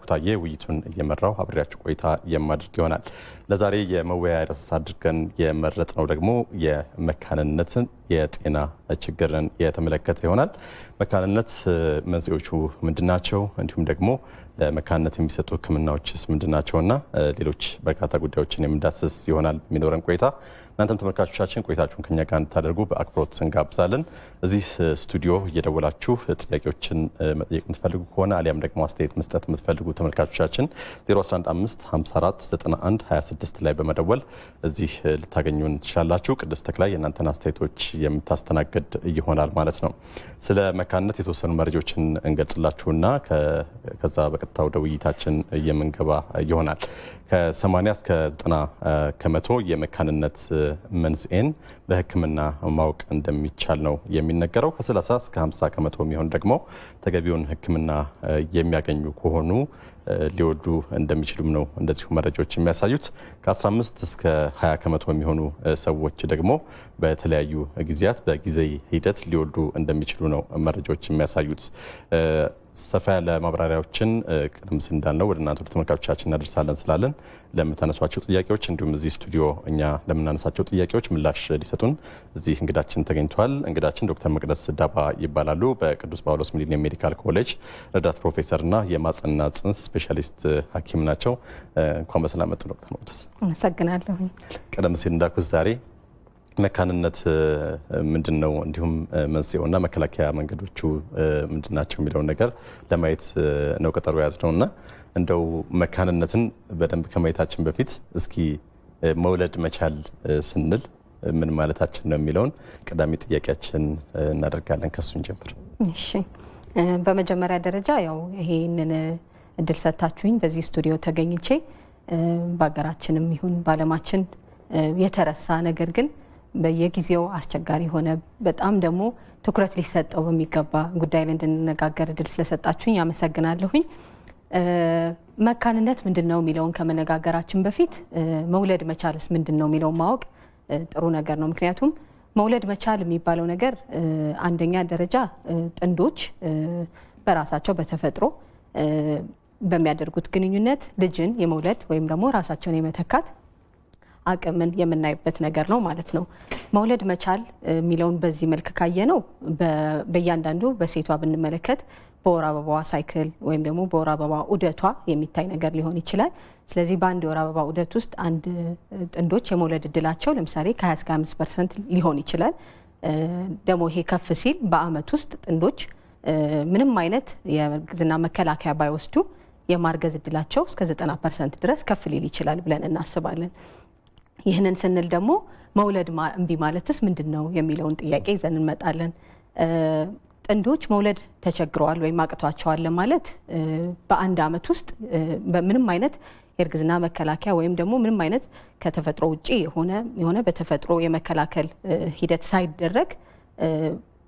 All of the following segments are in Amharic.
መላኩታዬ ውይይቱን እየመራው አብሬያችሁ ቆይታ የማድርግ ይሆናል። ለዛሬ የመወያያ ርዕስ አድርገን የመረጥነው ደግሞ የመካንነትን የጤና ችግርን የተመለከተ ይሆናል። መካንነት መንስኤዎቹ ምንድናቸው? እንዲሁም ደግሞ ለመካንነት የሚሰጡ ሕክምናዎችስ ምንድናቸውና ሌሎች በርካታ ጉዳዮችን የምንዳስስ ይሆናል የሚኖረን ቆይታ። እናንተም ተመልካቾቻችን ቆይታችሁን ከኛ ጋር እንድታደርጉ በአክብሮት እንጋብዛለን። እዚህ ስቱዲዮ እየደወላችሁ ጥያቄዎችን መጠየቅ የምትፈልጉ ከሆነ አሊያም ደግሞ አስተያየት መስጠት የምትፈልጉ ተመልካቾቻችን 0115549126 ላይ በመደወል እዚህ ልታገኙን ትችላላችሁ። ቅድስት ተክላይ የእናንተን አስተያየቶች የምታስተናግድ ይሆናል ማለት ነው። ስለ መካንነት የተወሰኑ መረጃዎችን እንገልጽላችሁና ከዛ በቀጥታ ወደ ውይይታችን የምንገባ ይሆናል። ከ80 እስከ 90 ከመቶ የመካንነት መንስኤን በሕክምና ማወቅ እንደሚቻል ነው የሚነገረው። ከ30 እስከ 50 ከመቶ የሚሆን ደግሞ ተገቢውን ሕክምና የሚያገኙ ከሆኑ ሊወልዱ እንደሚችሉም ነው እንደዚሁ መረጃዎች የሚያሳዩት። ከ15 እስከ 20 ከመቶ የሚሆኑ ሰዎች ደግሞ በተለያዩ ጊዜያት በጊዜ ሂደት ሊወልዱ እንደሚችሉ ነው መረጃዎች የሚያሳዩት። ሰፋ ያለ ማብራሪያዎችን ቀደም ሲል እንዳልነው ወደ እናንተ ተመልካቾቻችን እናደርሳለን ስላለን ለምታነሷቸው ጥያቄዎች እንዲሁም እዚህ ስቱዲዮ እኛ ለምናነሳቸው ጥያቄዎች ምላሽ ሊሰጡን እዚህ እንግዳችን ተገኝቷል። እንግዳችን ዶክተር መቅደስ ዳባ ይባላሉ። በቅዱስ ጳውሎስ ሚሊኒየም ሜዲካል ኮሌጅ ረዳት ፕሮፌሰርና የማህጸንና ጽንስ ስፔሻሊስት ሐኪም ናቸው። እንኳን በሰላም መጡ ዶክተር መቅደስ። አመሰግናለሁ። ቀደም ሲል እንዳልኩት ዛሬ መካንነት ምንድነው እንዲሁም መንስኤውና መከላከያ መንገዶቹ ምንድናቸው የሚለውን ነገር ለማየት ነው ቀጠሮ ያዝነውና እንደው መካንነትን በደንብ ከማየታችን በፊት እስኪ መውለድ መቻል ስንል ምን ማለታችን ነው የሚለውን ቀዳሚ ጥያቄያችን እናደርጋለን። ከሱን ጀምር። እሺ፣ በመጀመሪያ ደረጃ ያው ይሄንን እድል ሰጣችሁኝ በዚህ ስቱዲዮ ተገኝቼ በአገራችንም ይሁን ባለማችን የተረሳ ነገር ግን በየጊዜው አስቸጋሪ ሆነ በጣም ደግሞ ትኩረት ሊሰጠው በሚገባ ጉዳይ ላይ እንድንነጋገር እድል ስለሰጣችሁኝ አመሰግናለሁኝ። መካንነት ምንድነው የሚለውን ከመነጋገራችን በፊት መውለድ መቻልስ ምንድነው የሚለውን ማወቅ ጥሩ ነገር ነው። ምክንያቱም መውለድ መቻል የሚባለው ነገር አንደኛ ደረጃ ጥንዶች በራሳቸው በተፈጥሮ በሚያደርጉት ግንኙነት ልጅን የመውለድ ወይም ደግሞ ራሳቸውን የመተካት አቅምን የምናይበት ነገር ነው ማለት ነው። መውለድ መቻል የሚለውን በዚህ መልክ ካየ ነው በእያንዳንዱ በሴቷ ብንመለከት በወር አበባዋ ሳይክል ወይም ደግሞ በወር አበባ ዑደቷ የሚታይ ነገር ሊሆን ይችላል። ስለዚህ በአንድ የወር አበባ ዑደት ውስጥ አንድ ጥንዶች የመውለድ እድላቸው ለምሳሌ ከ20-25% ሊሆን ይችላል። ደግሞ ይሄ ከፍ ሲል በአመት ውስጥ ጥንዶች ምንም አይነት የእርግዝና መከላከያ ባይወስዱ የማርገዝ እድላቸው እስከ 90% ድረስ ከፍ ሊል ይችላል ብለን እናስባለን። ይህንን ስንል ደግሞ መውለድ እምቢ ማለትስ ምንድነው የሚለውን ጥያቄ ይዘን እንመጣለን። ጥንዶች መውለድ ተቸግረዋል ወይም አቅቷቸዋል ማለት በአንድ አመት ውስጥ በምንም አይነት የእርግዝና መከላከያ ወይም ደግሞ ምንም አይነት ከተፈጥሮ ውጪ የሆነ በተፈጥሮ የመከላከል ሂደት ሳይደረግ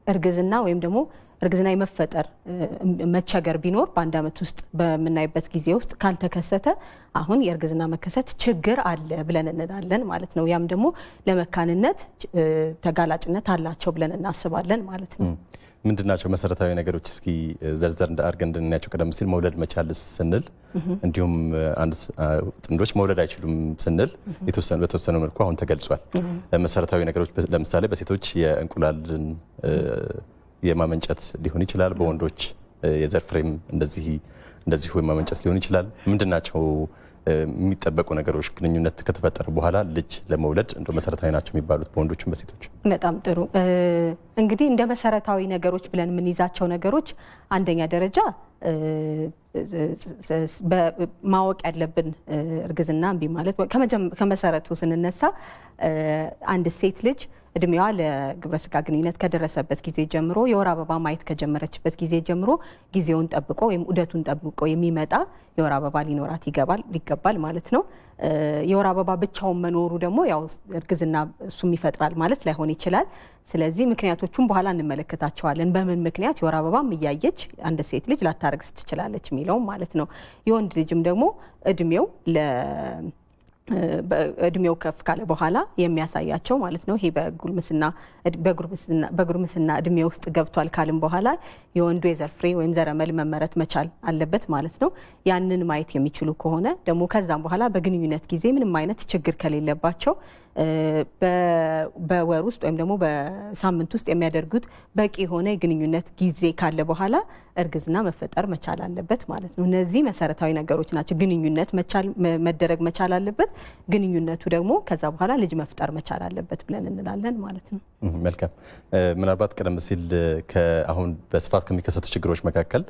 እርግዝና ወይም ደግሞ እርግዝና የመፈጠር መቸገር ቢኖር በአንድ አመት ውስጥ በምናይበት ጊዜ ውስጥ ካልተከሰተ አሁን የእርግዝና መከሰት ችግር አለ ብለን እንላለን ማለት ነው። ያም ደግሞ ለመካንነት ተጋላጭነት አላቸው ብለን እናስባለን ማለት ነው። ምንድናቸው መሰረታዊ ነገሮች? እስኪ ዘርዘር አድርገን እንድናያቸው። ቀደም ሲል መውለድ መቻል ስንል እንዲሁም አንድ ጥንዶች መውለድ አይችሉም ስንል በተወሰነ መልኩ አሁን ተገልጿል። መሰረታዊ ነገሮች ለምሳሌ በሴቶች የእንቁላልን የማመንጨት ሊሆን ይችላል። በወንዶች የዘር ፍሬም እንደዚሁ የማመንጨት ሊሆን ይችላል። ምንድናቸው የሚጠበቁ ነገሮች ግንኙነት ከተፈጠረ በኋላ ልጅ ለመውለድ እንደ መሰረታዊ ናቸው የሚባሉት በወንዶችም በሴቶች? በጣም ጥሩ። እንግዲህ እንደ መሰረታዊ ነገሮች ብለን የምንይዛቸው ነገሮች አንደኛ ደረጃ ማወቅ ያለብን እርግዝና እምቢ ማለት ከመሰረቱ ስንነሳ አንድ ሴት ልጅ እድሜዋ ለግብረ ስጋ ግንኙነት ከደረሰበት ጊዜ ጀምሮ የወር አበባ ማየት ከጀመረችበት ጊዜ ጀምሮ ጊዜውን ጠብቆ ወይም ዑደቱን ጠብቆ የሚመጣ የወር አበባ ሊኖራት ይገባል ማለት ነው። የወር አበባ ብቻውን መኖሩ ደግሞ ያው እርግዝና እሱም ይፈጥራል ማለት ላይሆን ይችላል። ስለዚህ ምክንያቶቹን በኋላ እንመለከታቸዋለን። በምን ምክንያት የወር አበባም እያየች አንድ ሴት ልጅ ላታረግዝ ትችላለች የሚለው ማለት ነው። የወንድ ልጅም ደግሞ እድሜው እድሜው ከፍ ካለ በኋላ የሚያሳያቸው ማለት ነው። ይሄ በጉርምስና እድሜ ውስጥ ገብቷል ካልን በኋላ የወንዱ የዘር ፍሬ ወይም ዘረመል መመረት መቻል አለበት ማለት ነው። ያንን ማየት የሚችሉ ከሆነ ደግሞ ከዛም በኋላ በግንኙነት ጊዜ ምንም አይነት ችግር ከሌለባቸው በወር ውስጥ ወይም ደግሞ በሳምንት ውስጥ የሚያደርጉት በቂ የሆነ የግንኙነት ጊዜ ካለ በኋላ እርግዝና መፈጠር መቻል አለበት ማለት ነው። እነዚህ መሰረታዊ ነገሮች ናቸው። ግንኙነት መደረግ መቻል አለበት። ግንኙነቱ ደግሞ ከዛ በኋላ ልጅ መፍጠር መቻል አለበት ብለን እንላለን ማለት ነው። መልካም። ምናልባት ቀደም ሲል አሁን በስፋት ከሚከሰቱ ችግሮች መካከል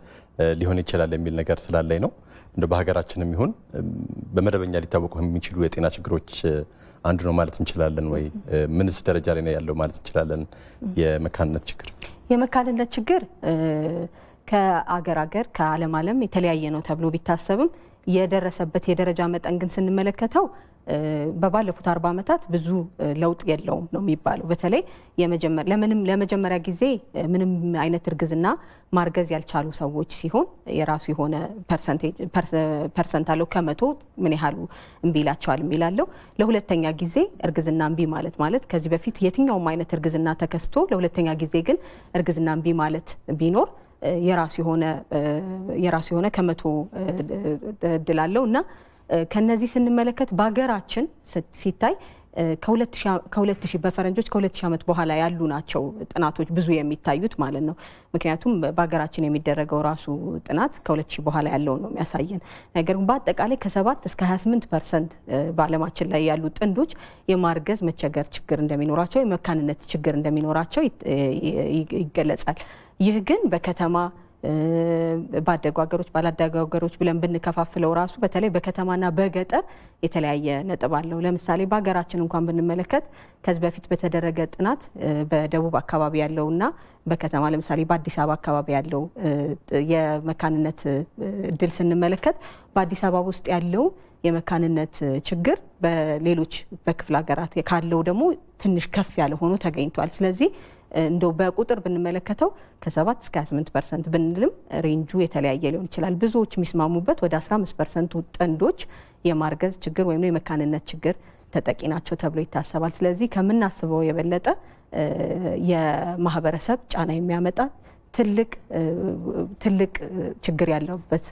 ሊሆን ይችላል የሚል ነገር ስላለኝ ነው። እንደ በሀገራችንም ይሁን በመደበኛ ሊታወቁ የሚችሉ የጤና ችግሮች አንዱ ነው ማለት እንችላለን ወይ? ምንስ ደረጃ ላይ ነው ያለው ማለት እንችላለን? የመካንነት ችግር ከአገር ከዓለም የተለያየ ነው ተብሎ ቢታሰብም የደረሰበት የደረጃ መጠን ግን ስንመለከተው በባለፉት 40 ዓመታት ብዙ ለውጥ የለውም ነው የሚባለው። በተለይ ለመጀመሪያ ጊዜ ምንም አይነት እርግዝና ማርገዝ ያልቻሉ ሰዎች ሲሆን የራሱ የሆነ ፐርሰንት አለው። ከመቶ ምን ያህሉ እምቢ ይላቸዋል የሚላለው። ለሁለተኛ ጊዜ እርግዝና እምቢ ማለት ከዚህ በፊት የትኛውም አይነት እርግዝና ተከስቶ ለሁለተኛ ጊዜ ግን እርግዝና እምቢ ማለት ቢኖር የራሱ የሆነ ከመቶ እድል አለው እና ከነዚህ ስንመለከት በሀገራችን ሲታይ ከ2000 በፈረንጆች ከ2000 ዓመት በኋላ ያሉ ናቸው ጥናቶች ብዙ የሚታዩት ማለት ነው። ምክንያቱም በሀገራችን የሚደረገው ራሱ ጥናት ከ2000 በኋላ ያለውን ነው የሚያሳየን። ነገር ግን በአጠቃላይ ከ7 እስከ 28% በዓለማችን ላይ ያሉ ጥንዶች የማርገዝ መቸገር ችግር እንደሚኖራቸው፣ የመካንነት ችግር እንደሚኖራቸው ይገለጻል። ይህ ግን በከተማ ባደጉ ሀገሮች ባላደጉ ሀገሮች ብለን ብንከፋፍለው ራሱ በተለይ በከተማና በገጠር የተለያየ ነጥብ አለው። ለምሳሌ በሀገራችን እንኳን ብንመለከት ከዚህ በፊት በተደረገ ጥናት በደቡብ አካባቢ ያለውና በከተማ ለምሳሌ በአዲስ አበባ አካባቢ ያለው የመካንነት እድል ስንመለከት በአዲስ አበባ ውስጥ ያለው የመካንነት ችግር በሌሎች በክፍለ ሀገራት ካለው ደግሞ ትንሽ ከፍ ያለ ሆኖ ተገኝቷል። ስለዚህ እንደው በቁጥር ብንመለከተው ከ7 እስከ 28% ብንልም ሬንጁ የተለያየ ሊሆን ይችላል። ብዙዎች የሚስማሙበት ወደ 15% ጥንዶች የማርገዝ ችግር ወይም የመካንነት ችግር ተጠቂ ናቸው ተብሎ ይታሰባል። ስለዚህ ከምናስበው የበለጠ የማህበረሰብ ጫና የሚያመጣ ትልቅ ችግር ያለበት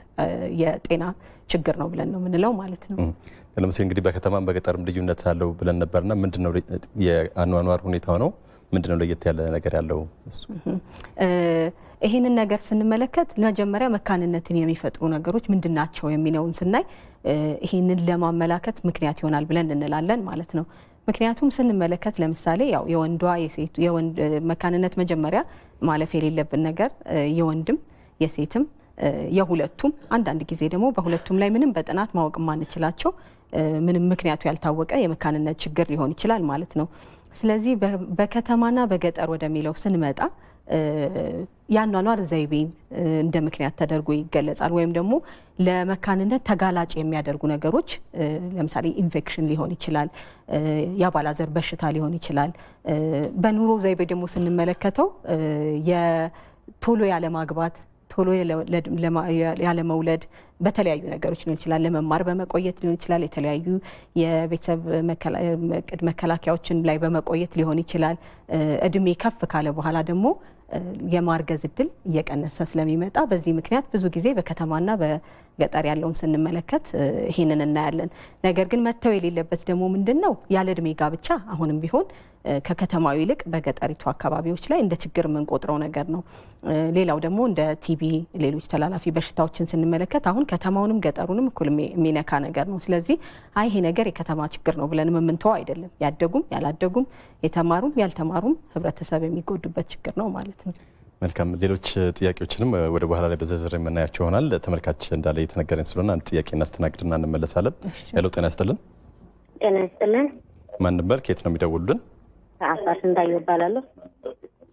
የጤና ችግር ነው ብለን ነው የምንለው ማለት ነው። ለምሳሌ እንግዲህ በከተማም በገጠርም ልዩነት አለው ብለን ነበርና ምንድነው የአኗኗር ሁኔታው ነው? ምንድነው ለየት ያለ ነገር ያለው? ይህንን ነገር ስንመለከት ለመጀመሪያ መካንነትን የሚፈጥሩ ነገሮች ምንድናቸው የሚለውን ስናይ ይህንን ለማመላከት ምክንያት ይሆናል ብለን እንላለን ማለት ነው። ምክንያቱም ስንመለከት ለምሳሌ ያው የወንድ መካንነት መጀመሪያ ማለፍ የሌለብን ነገር የወንድም የሴትም የሁለቱም አንዳንድ ጊዜ ደግሞ በሁለቱም ላይ ምንም በጥናት ማወቅ ማንችላቸው ምንም ምክንያቱ ያልታወቀ የመካንነት ችግር ሊሆን ይችላል ማለት ነው። ስለዚህ በከተማና በገጠር ወደሚለው ስንመጣ የአኗኗር ዘይቤን እንደ ምክንያት ተደርጎ ይገለጻል። ወይም ደግሞ ለመካንነት ተጋላጭ የሚያደርጉ ነገሮች ለምሳሌ ኢንፌክሽን ሊሆን ይችላል፣ የአባላዘር በሽታ ሊሆን ይችላል። በኑሮ ዘይቤ ደግሞ ስንመለከተው የቶሎ ያለማግባት፣ ቶሎ ያለመውለድ በተለያዩ ነገሮች ሊሆን ይችላል። ለመማር በመቆየት ሊሆን ይችላል። የተለያዩ የቤተሰብ መከላከያዎችን ላይ በመቆየት ሊሆን ይችላል። እድሜ ከፍ ካለ በኋላ ደግሞ የማርገዝ እድል እየቀነሰ ስለሚመጣ በዚህ ምክንያት ብዙ ጊዜ በከተማና በገጠር ያለውን ስንመለከት ይህንን እናያለን። ነገር ግን መተው የሌለበት ደግሞ ምንድነው ያለ እድሜ ጋብቻ አሁንም ቢሆን ከከተማው ይልቅ በገጠሪቱ አካባቢዎች ላይ እንደ ችግር የምንቆጥረው ነገር ነው። ሌላው ደግሞ እንደ ቲቢ፣ ሌሎች ተላላፊ በሽታዎችን ስንመለከት አሁን ከተማውንም ገጠሩንም እኩል የሚነካ ነገር ነው። ስለዚህ ይሄ ነገር የከተማ ችግር ነው ብለን የምንተው አይደለም። ያደጉም ያላደጉም የተማሩም ያልተማሩም ህብረተሰብ የሚጎዱበት ችግር ነው ማለት ነው። መልካም። ሌሎች ጥያቄዎችንም ወደ በኋላ ላይ በዝርዝር የምናያቸው ይሆናል። ተመልካች እንዳለ እየተነገረን ስለሆነ አንድ ጥያቄ እናስተናግድና እንመለሳለን። ሄሎ፣ ጤና ይስጥልን። ጤና ይስጥልን። ማን ነበር? ከየት ነው የሚደውሉልን? ከአፋር ስንታየው እባላለሁ።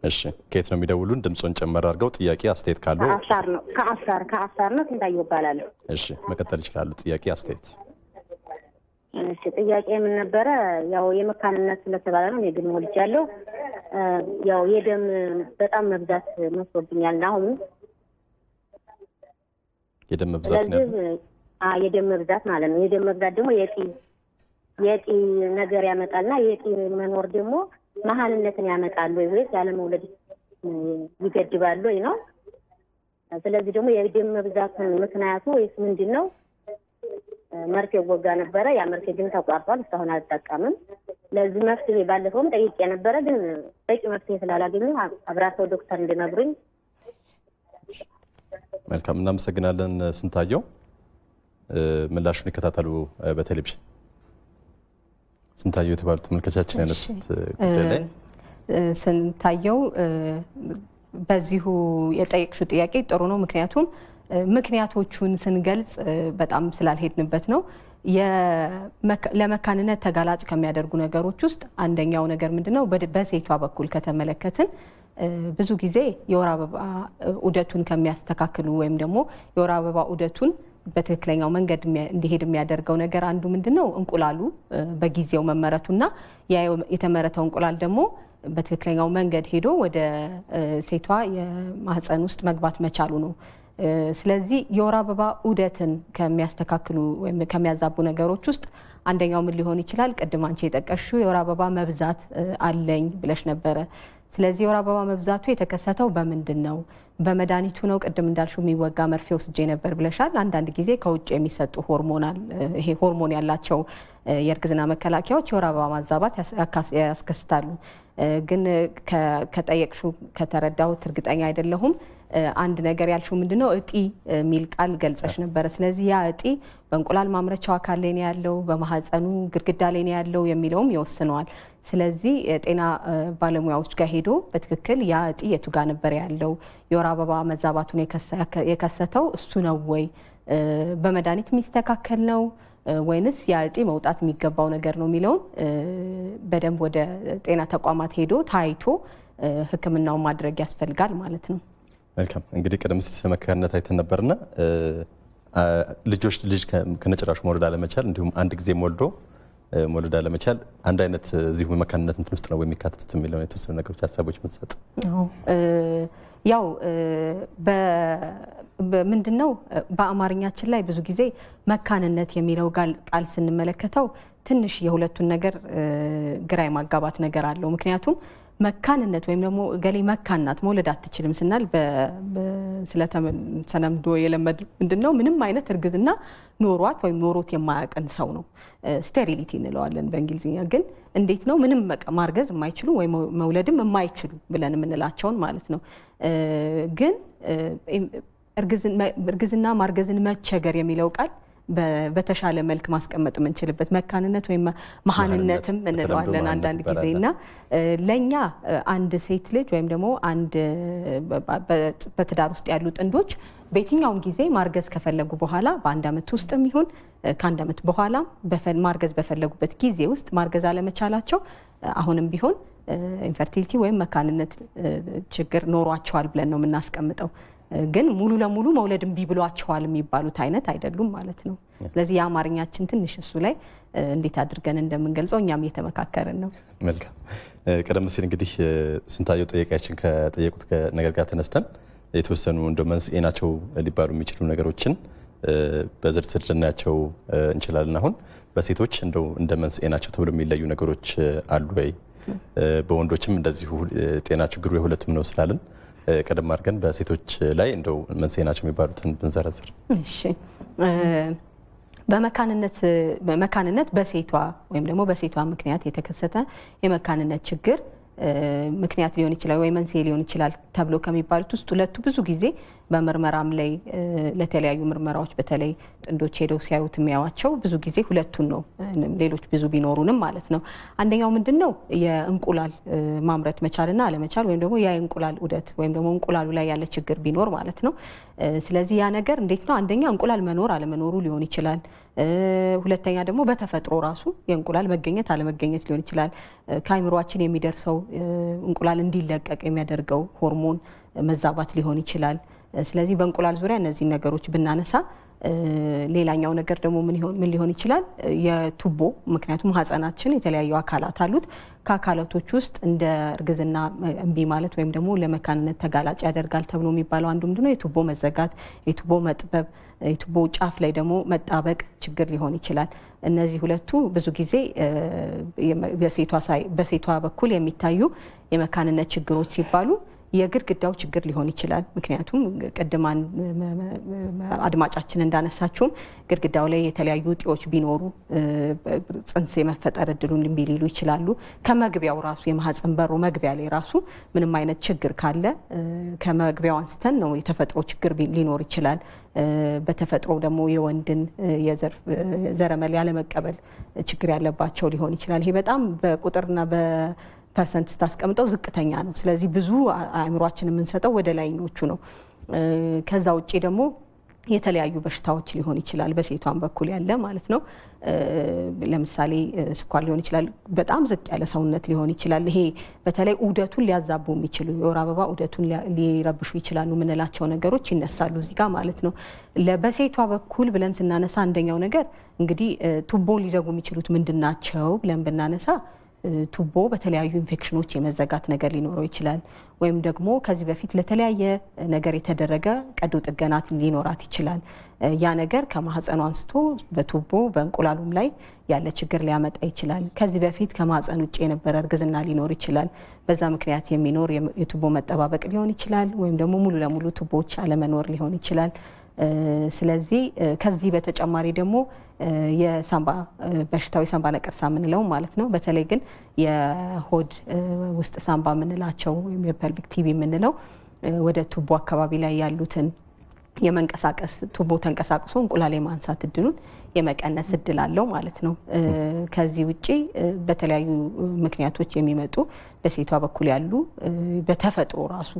እሺ፣ ከየት ነው የሚደውሉን? ድምጾን ጨመር አድርገው ጥያቄ አስተያየት ካለው። ከአፋር ነው ስንታየው እባላለሁ። እሺ፣ መቀጠል ይችላሉ። ጥያቄ አስተያየት። እሺ፣ ጥያቄ ምን ነበረ? ያው የመካንነት ስለተባለ ነው። እኔ ግን ሞልቻለሁ። ያው የደም በጣም መብዛት መስሎብኛል። አሁን የደም መብዛት ነው። የደም መብዛት ማለት ነው። የደም መብዛት ደግሞ የእጢ ነገር ያመጣልና የእጢ መኖር ደግሞ መሀንነትን ያመጣሉ ወይስ ያለ መውለድ ይገድባሉ ወይ ነው? ስለዚህ ደግሞ የደም መብዛት ምክንያቱ ወይስ ምንድነው? መርፌ ወጋ ነበረ። ያ መርፌ ግን ተቋርጧል። እስካሁን አልተጠቀምም። ለዚህ መፍትሄ ባለፈውም ጠይቄ ነበረ፣ ግን በቂ መፍትሄ ስላላገኘሁ አብራተው ዶክተር እንዲነግሩኝ። መልካም፣ እናመሰግናለን ስንታየው። ምላሹን ይከታተሉ በቴሌቪዥን። ስንታየው የተባሉ ተመልካቻችን ያነሱት ጉዳይ ላይ ስንታየው በዚሁ የጠየቅሽው ጥያቄ ጥሩ ነው። ምክንያቶቹን ስንገልጽ በጣም ስላልሄድንበት ነው። ለመካንነት ተጋላጭ ከሚያደርጉ ነገሮች ውስጥ አንደኛው ነገር ምንድነው? በሴቷ በኩል ከተመለከትን ብዙ ጊዜ የወር አበባ ዑደቱን ከሚያስተካክሉ ወይም ደግሞ የወር አበባ ዑደቱን በትክክለኛው መንገድ እንዲሄድ የሚያደርገው ነገር አንዱ ምንድነው? እንቁላሉ በጊዜው መመረቱና ያ የተመረተው እንቁላል ደግሞ በትክክለኛው መንገድ ሄዶ ወደ ሴቷ የማህፀን ውስጥ መግባት መቻሉ ነው። ስለዚህ የወር አበባ ዑደትን ከሚያስተካክሉ ወይም ከሚያዛቡ ነገሮች ውስጥ አንደኛው ምን ሊሆን ይችላል? ቅድም አንቺ የጠቀሽው የወር አበባ መብዛት አለኝ ብለሽ ነበረ። ስለዚህ የወር አበባ መብዛቱ የተከሰተው በምንድን ነው? በመድኃኒቱ ነው? ቅድም እንዳልሽው የሚወጋ መርፌ ወስጄ ነበር ብለሻል። አንዳንድ ጊዜ ከውጭ የሚሰጡ ይሄ ሆርሞን ያላቸው የእርግዝና መከላከያዎች የወር አበባ ማዛባት ያስከስታሉ። ግን ከጠየቅሽው ከተረዳሁት እርግጠኛ አይደለሁም። አንድ ነገር ያልሽው ምንድነው? እጢ የሚል ቃል ገልጸሽ ነበረ። ስለዚህ ያ እጢ በእንቁላል ማምረቻው አካል ላይ ነው ያለው፣ በማህፀኑ ግድግዳ ላይ ነው ያለው የሚለውም ይወስነዋል። ስለዚህ የጤና ባለሙያዎች ጋር ሄዶ በትክክል ያ እጢ የቱ ጋር ነበር ያለው፣ የወር አበባ መዛባቱን የከሰተው እሱ ነው ወይ፣ በመድኃኒት የሚስተካከል ነው ወይንስ ያ እጢ መውጣት የሚገባው ነገር ነው የሚለውን በደንብ ወደ ጤና ተቋማት ሄዶ ታይቶ ሕክምናውን ማድረግ ያስፈልጋል ማለት ነው። መልካም፣ እንግዲህ ቀደም ሲል ስለ መካንነት አይተን ነበርና ልጅ ከነጭራሹ መውለድ አለመቻል እንዲሁም አንድ ጊዜ መውለድ አለመቻል አንድ አይነት እዚሁ መካንነት እንትን ውስጥ ነው የሚካተቱት የሚለው የተወሰኑ ነገሮች ሀሳቦች ምትሰጥ? ያው ምንድነው በአማርኛችን ላይ ብዙ ጊዜ መካንነት የሚለው ቃል ስንመለከተው ትንሽ የሁለቱን ነገር ግራ የማጋባት ነገር አለው። ምክንያቱም መካንነት ወይም ደግሞ ገሌ መካናት መውለድ አትችልም ስናል ስለተለምዶ የለመድ ምንድነው ምንም አይነት እርግዝና ኖሯት ወይም ኖሮት የማያውቅን ሰው ነው ስቴሪሊቲ እንለዋለን በእንግሊዝኛ። ግን እንዴት ነው ምንም ማርገዝ የማይችሉ ወይ መውለድም የማይችሉ ብለን የምንላቸውን ማለት ነው። ግን እርግዝና ማርገዝን መቸገር የሚለው ቃል በተሻለ መልክ ማስቀመጥ የምንችልበት መካንነት ወይም መሃንነትም እንለዋለን አንዳንድ ጊዜ እና ለኛ አንድ ሴት ልጅ ወይም ደግሞ አንድ በትዳር ውስጥ ያሉ ጥንዶች በየትኛውም ጊዜ ማርገዝ ከፈለጉ በኋላ በአንድ ዓመት ውስጥም ይሁን ከአንድ ዓመት በኋላ ማርገዝ በፈለጉበት ጊዜ ውስጥ ማርገዝ አለመቻላቸው አሁንም ቢሆን ኢንፈርቲሊቲ ወይም መካንነት ችግር ኖሯቸዋል ብለን ነው የምናስቀምጠው። ግን ሙሉ ለሙሉ መውለድ እምቢ ብሏቸዋል የሚባሉት አይነት አይደሉም ማለት ነው። ስለዚህ የአማርኛችን ትንሽ እሱ ላይ እንዴት አድርገን እንደምንገልጸው እኛም እየተመካከርን ነው። መልካም። ቀደም ሲል እንግዲህ ስንታየው ጠየቃችን ከጠየቁት ነገር ጋር ተነስተን የተወሰኑ እንደ መንስኤ ናቸው ሊባሉ የሚችሉ ነገሮችን በዝርዝር ልናያቸው እንችላለን። አሁን በሴቶች እንደው እንደ መንስኤ ናቸው ተብሎ የሚለዩ ነገሮች አሉ ወይ? በወንዶችም እንደዚሁ ጤና ችግሩ የሁለቱም ነው ስላለን ቀደም አድርገን በሴቶች ላይ እንደው መንስኤ ናቸው የሚባሉትን ብንዘረዝር። እሺ፣ በመካንነት በሴቷ ወይም ደግሞ በሴቷ ምክንያት የተከሰተ የመካንነት ችግር ምክንያት ሊሆን ይችላል ወይ መንስኤ ሊሆን ይችላል ተብሎ ከሚባሉት ውስጥ ሁለቱ ብዙ ጊዜ በምርመራም ላይ ለተለያዩ ምርመራዎች በተለይ ጥንዶች ሄደው ሲያዩት የሚያዋቸው ብዙ ጊዜ ሁለቱን ነው። ሌሎች ብዙ ቢኖሩንም ማለት ነው። አንደኛው ምንድነው የእንቁላል ማምረት መቻልና አለመቻል ወይም ደግሞ የእንቁላል ዑደት ወይም ደግሞ እንቁላሉ ላይ ያለ ችግር ቢኖር ማለት ነው። ስለዚህ ያ ነገር እንዴት ነው? አንደኛ እንቁላል መኖር አለመኖሩ ሊሆን ይችላል። ሁለተኛ ደግሞ በተፈጥሮ ራሱ የእንቁላል መገኘት አለመገኘት ሊሆን ይችላል። ከአይምሯችን የሚደርሰው እንቁላል እንዲለቀቅ የሚያደርገው ሆርሞን መዛባት ሊሆን ይችላል። ስለዚህ በእንቁላል ዙሪያ እነዚህ ነገሮች ብናነሳ ሌላኛው ነገር ደግሞ ምን ሊሆን ይችላል? የቱቦ ምክንያቱም ማህፀናችን የተለያዩ አካላት አሉት። ከአካላቶች ውስጥ እንደ እርግዝና እምቢ ማለት ወይም ደግሞ ለመካንነት ተጋላጭ ያደርጋል ተብሎ የሚባለው አንዱ ምንድነው? የቱቦ መዘጋት፣ የቱቦ መጥበብ፣ የቱቦ ጫፍ ላይ ደግሞ መጣበቅ ችግር ሊሆን ይችላል። እነዚህ ሁለቱ ብዙ ጊዜ በሴቷ በኩል የሚታዩ የመካንነት ችግሮች ሲባሉ የግድግዳው ችግር ሊሆን ይችላል። ምክንያቱም ቅድም አድማጫችን እንዳነሳችውም ግድግዳው ላይ የተለያዩ እጢዎች ቢኖሩ ጽንስ የመፈጠር እድሉን ሊሉ ይችላሉ። ከመግቢያው ራሱ የማህፀን በሩ መግቢያ ላይ ራሱ ምንም አይነት ችግር ካለ ከመግቢያው አንስተን ነው የተፈጥሮ ችግር ሊኖር ይችላል። በተፈጥሮ ደግሞ የወንድን ዘረመል ያለመቀበል ችግር ያለባቸው ሊሆን ይችላል። ይሄ በጣም በቁጥርና ፐርሰንት ስታስቀምጠው ዝቅተኛ ነው። ስለዚህ ብዙ አእምሯችን የምንሰጠው ወደ ላይኞቹ ነው። ከዛ ውጪ ደግሞ የተለያዩ በሽታዎች ሊሆን ይችላል በሴቷን በኩል ያለ ማለት ነው። ለምሳሌ ስኳር ሊሆን ይችላል። በጣም ዝቅ ያለ ሰውነት ሊሆን ይችላል። ይሄ በተለይ ዑደቱን ሊያዛቡ የሚችሉ የወር አበባ ዑደቱን ሊረብሹ ይችላሉ የምንላቸው ነገሮች ይነሳሉ እዚህ ጋር ማለት ነው። በሴቷ በኩል ብለን ስናነሳ አንደኛው ነገር እንግዲህ ቱቦን ሊዘጉ የሚችሉት ምንድናቸው ብለን ብናነሳ ቱቦ በተለያዩ ኢንፌክሽኖች የመዘጋት ነገር ሊኖረው ይችላል። ወይም ደግሞ ከዚህ በፊት ለተለያየ ነገር የተደረገ ቀዶ ጥገናት ሊኖራት ይችላል። ያ ነገር ከማህፀኑ አንስቶ በቱቦ በእንቁላሉም ላይ ያለ ችግር ሊያመጣ ይችላል። ከዚህ በፊት ከማህፀን ውጭ የነበረ እርግዝና ሊኖር ይችላል። በዛ ምክንያት የሚኖር የቱቦ መጠባበቅ ሊሆን ይችላል። ወይም ደግሞ ሙሉ ለሙሉ ቱቦዎች አለመኖር ሊሆን ይችላል። ስለዚህ ከዚህ በተጨማሪ ደግሞ የሳምባ በሽታው የሳምባ ነቀርሳ የምንለው ማለት ነው። በተለይ ግን የሆድ ውስጥ ሳምባ የምንላቸው ወይም የፐልቪክ ቲቢ የምንለው ወደ ቱቦ አካባቢ ላይ ያሉትን የመንቀሳቀስ ቱቦ ተንቀሳቅሶ እንቁላል የማንሳት እድሉን የመቀነስ እድል አለው ማለት ነው። ከዚህ ውጪ በተለያዩ ምክንያቶች የሚመጡ በሴቷ በኩል ያሉ በተፈጥሮ ራሱ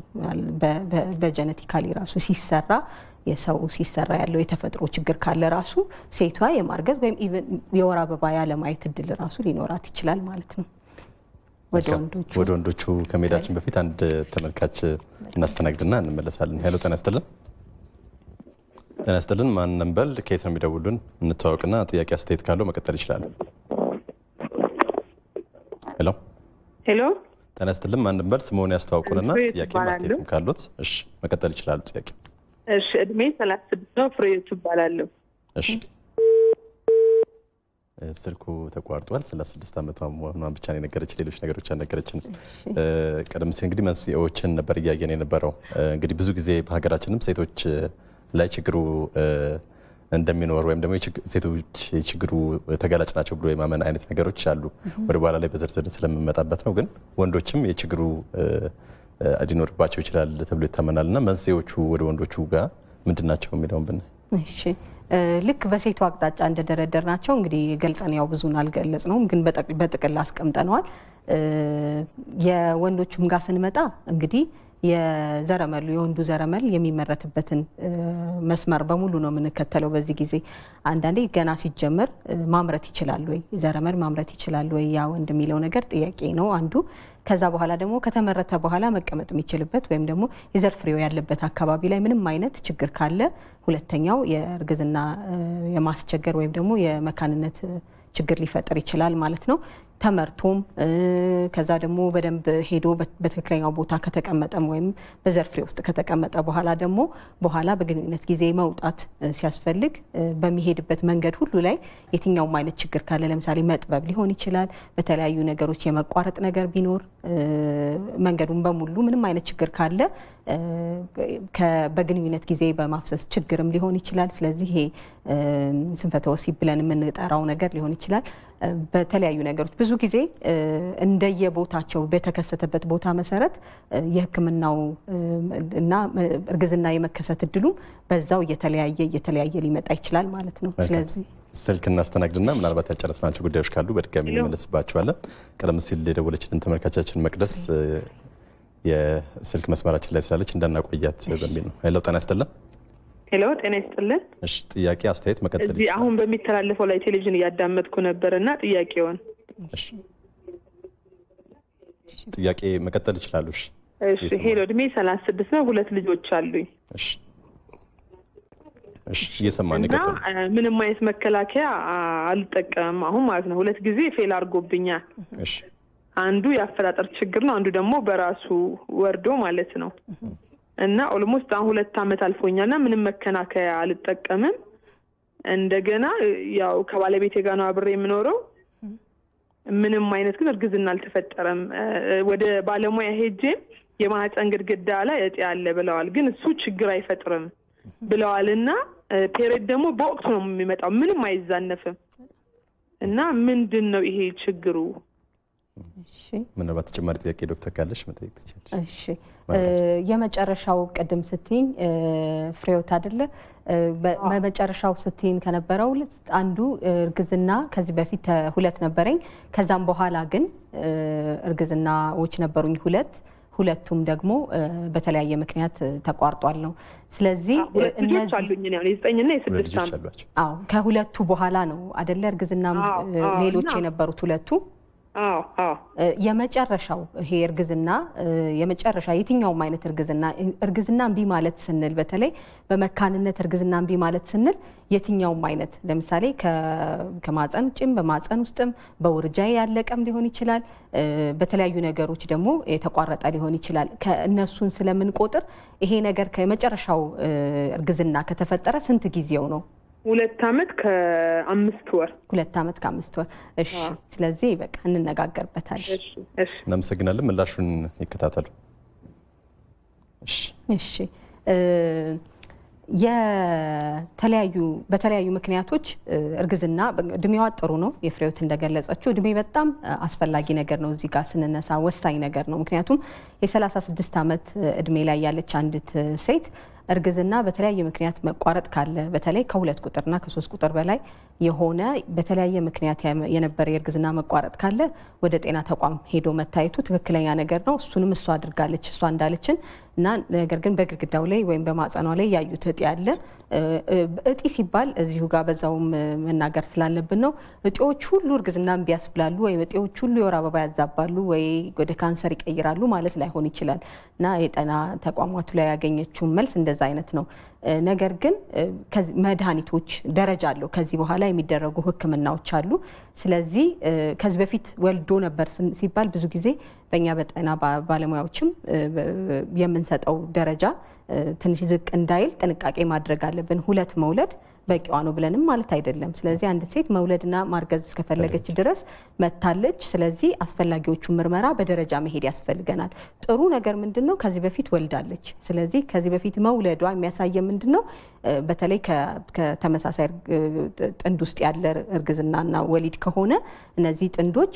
በጀነቲካሊ ራሱ ሲሰራ የሰው ሲሰራ ያለው የተፈጥሮ ችግር ካለ ራሱ ሴቷ የማርገዝ ወይም ኢቭን የወር አበባ ያለማየት እድል ራሱ ሊኖራት ይችላል ማለት ነው። ወደ ወንዶቹ ከመሄዳችን በፊት አንድ ተመልካች እናስተናግድና እንመለሳለን። ሄሎ ጤና ይስጥልን። ጤና ይስጥልን። ማን ነንበል? ከየት ነው የሚደውሉን? እንተዋወቅና ጥያቄ አስተያየት ካለው መቀጠል ይችላል። ሄሎ ሄሎ ጤና ይስጥልን። ማን ነንበል? ስሙን ያስተዋውቁንና ጥያቄ አስተያየትም ካሉት እሺ መቀጠል ይችላሉ። ጥያቄ እሺ። እድሜ 36 ነው። ፍሬዎት ይባላለሁ። እሺ። ስልኩ ተቋርጧል። 36 ዓመቷ መሆኗን ብቻ ነው የነገረችን፣ ሌሎች ነገሮች አልነገረችንም። ቀደም ሲል እንግዲህ መንስኤዎችን ነበር እያየን የነበረው። እንግዲህ ብዙ ጊዜ በሀገራችንም ሴቶች ላይ ችግሩ እንደሚኖር ወይም ደግሞ ሴቶች ችግሩ ተጋላጭ ናቸው ብሎ የማመን አይነት ነገሮች አሉ። ወደ በኋላ ላይ በዝርዝር ስለምንመጣበት ነው። ግን ወንዶችም የችግሩ ሊኖርባቸው ይችላል ተብሎ ይታመናል እና መንስኤዎቹ ወደ ወንዶቹ ጋር ምንድን ናቸው የሚለውን ብናይ። እሺ ልክ በሴቱ አቅጣጫ እንደደረደር ናቸው እንግዲህ ገልጸን ያው ብዙን አልገለጽ ነው ግን በጥቅል አስቀምጠነዋል። የወንዶቹም ጋር ስንመጣ እንግዲህ የዘረመል የወንዱ ዘረመል የሚመረትበትን መስመር በሙሉ ነው የምንከተለው። በዚህ ጊዜ አንዳንዴ ገና ሲጀመር ማምረት ይችላል ወይ ዘረመል ማምረት ይችላል ወይ ያ ወንድ የሚለው ነገር ጥያቄ ነው አንዱ። ከዛ በኋላ ደግሞ ከተመረተ በኋላ መቀመጥ የሚችልበት ወይም ደግሞ የዘር ፍሬው ያለበት አካባቢ ላይ ምንም አይነት ችግር ካለ ሁለተኛው የእርግዝና የማስቸገር ወይም ደግሞ የመካንነት ችግር ሊፈጥር ይችላል ማለት ነው። ተመርቶም ከዛ ደግሞ በደንብ ሄዶ በትክክለኛው ቦታ ከተቀመጠም ወይም በዘር ፍሬ ውስጥ ከተቀመጠ በኋላ ደግሞ በኋላ በግንኙነት ጊዜ መውጣት ሲያስፈልግ በሚሄድበት መንገድ ሁሉ ላይ የትኛውም አይነት ችግር ካለ ለምሳሌ መጥበብ ሊሆን ይችላል። በተለያዩ ነገሮች የመቋረጥ ነገር ቢኖር መንገዱን በሙሉ ምንም አይነት ችግር ካለ በግንኙነት ጊዜ በማፍሰስ ችግርም ሊሆን ይችላል። ስለዚህ ይሄ ስንፈተ ወሲብ ብለን የምንጠራው ነገር ሊሆን ይችላል። በተለያዩ ነገሮች ብዙ ጊዜ እንደየቦታቸው በተከሰተበት ቦታ መሰረት የሕክምናው እና እርግዝና የመከሰት እድሉ በዛው እየተለያየ ሊመጣ ይችላል ማለት ነው። ስለዚህ ስልክ እናስተናግድና ምናልባት ያልጨረስናቸው ጉዳዮች ካሉ በድጋሚ እንመለስባቸዋለን። ቀደም ሲል የደወለችልን ተመልካቻችን መቅደስ የስልክ መስመራችን ላይ ስላለች እንዳናቆያት በሚል ነው። ሄሎ ጤና ይስጥልን። ሄሎ ጤና ይስጥልን። እሺ ጥያቄ አስተያየት መቀጠል ይችላል። አሁን በሚተላለፈው ላይ ቴሌቪዥን እያዳመጥኩ ነበርና ጥያቄውን እሺ ጥያቄ መቀጠል ይችላሉ። እሺ ሄሎ እድሜ 36 ነው። 2 ልጆች አሉኝ። እሺ እሺ እየሰማን ይቀጥል። ምንም አይነት መከላከያ አልጠቀምም አሁን ማለት ነው። 2 ጊዜ ፌል አድርጎብኛል። እሺ አንዱ የአፈጣጠር ችግር ነው፣ አንዱ ደግሞ በራሱ ወርዶ ማለት ነው። እና ኦልሞስት አሁን 2 አመት አልፎኛልና ምንም መከላከያ አልጠቀምም። እንደገና ያው ከባለቤቴ ጋር ነው አብሬ የምኖረው። ምንም አይነት ግን እርግዝና አልተፈጠረም። ወደ ባለሙያ ሄጄ የማህፀን ግድግዳ ላይ እጢ አለ ብለዋል፣ ግን እሱ ችግር አይፈጥርም ብለዋልና ፔሪድ ደግሞ በወቅቱ ነው የሚመጣው፣ ምንም አይዛነፍም። እና ምንድነው ይሄ ችግሩ? እሺ ምናልባት ተጨማሪ ጥያቄ ዶክተር ካለሽ መጠየቅ ትችላለሽ። እሺ የመጨረሻው ቀደም ስትይኝ ፍሬውት አይደለ? በመጨረሻው ስትይኝ ከነበረው አንዱ እርግዝና ከዚህ በፊት 2 ነበረኝ። ከዛም በኋላ ግን እርግዝናዎች ነበሩኝ 2 ሁለቱም ደግሞ በተለያየ ምክንያት ተቋርጧል ነው። ስለዚህ እነዚህ አሉኝ ነው 9 እና 6 ዓመት ከሁለቱ በኋላ ነው አይደለ እርግዝና ሌሎች የነበሩት 2 የመጨረሻው ይሄ እርግዝና የመጨረሻ የትኛውም አይነት እርግዝና እምቢ ማለት ስንል በተለይ በመካንነት እርግዝና እምቢ ማለት ስንል የትኛውም አይነት ለምሳሌ ከማፀን ውጭም በማፀን ውስጥም በውርጃ ያለቀም ሊሆን ይችላል፣ በተለያዩ ነገሮች ደግሞ የተቋረጠ ሊሆን ይችላል። ከእነሱን ስለምንቆጥር ይሄ ነገር ከመጨረሻው እርግዝና ከተፈጠረ ስንት ጊዜው ነው? 2 አመት ከ5 ወር 2 አመት ከ5 ወር። እሺ ስለዚህ በቃ እንነጋገርበታለን። እሺ እናመሰግናለን። ምላሹን ይከታተሉ። እሺ በተለያዩ ምክንያቶች እርግዝና እድሜዋ ጥሩ ነው። የፍሬውት እንደገለጸችው እድሜ በጣም አስፈላጊ ነገር ነው። እዚህ ጋር ስንነሳ ወሳኝ ነገር ነው። ምክንያቱም የ36 አመት እድሜ ላይ ያለች አንዲት ሴት እርግዝና በተለያየ ምክንያት መቋረጥ ካለ በተለይ ከ2 ቁጥርና ከ3 ቁጥር በላይ የሆነ በተለያየ ምክንያት የነበረ የእርግዝና መቋረጥ ካለ ወደ ጤና ተቋም ሄዶ መታየቱ ትክክለኛ ነገር ነው። እሱንም እሷ አድርጋለች እሷ እንዳለችን እና ነገር ግን በግድግዳው ላይ ወይም በማጸኗ ላይ ያዩት እጢ አለ። እጢ ሲባል እዚሁ ጋር በዛውም መናገር ስላለብን ነው። እጢዎች ሁሉ እርግዝና እምቢ ያስብላሉ ወይም እጢዎች ሁሉ የወር አበባ ያዛባሉ ወይ ወደ ካንሰር ይቀይራሉ ማለት ላይሆን ይችላል እና የጤና ተቋማቱ ላይ ያገኘችው መልስ እንደዛ አይነት ነው። ነገር ግን መድኃኒቶች ደረጃ አለው። ከዚህ በኋላ የሚደረጉ ሕክምናዎች አሉ። ስለዚህ ከዚህ በፊት ወልዶ ነበር ሲባል ብዙ ጊዜ በእኛ በጤና ባለሙያዎችም የምንሰጠው ደረጃ ትንሽ ዝቅ እንዳይል ጥንቃቄ ማድረግ አለብን። 2 መውለድ በቂዋ ነው ብለንም ማለት አይደለም። ስለዚህ አንድ ሴት መውለድና ማርገዝ እስከፈለገች ድረስ መታለች። ስለዚህ አስፈላጊዎቹ ምርመራ በደረጃ መሄድ ያስፈልገናል። ጥሩ ነገር ምንድነው? ከዚህ በፊት ወልዳለች። ስለዚህ ከዚህ በፊት መውለዷ የሚያሳየ ምንድነው? በተለይ ከተመሳሳይ ጥንድ ውስጥ ያለ እርግዝናና ወሊድ ከሆነ እነዚህ ጥንዶች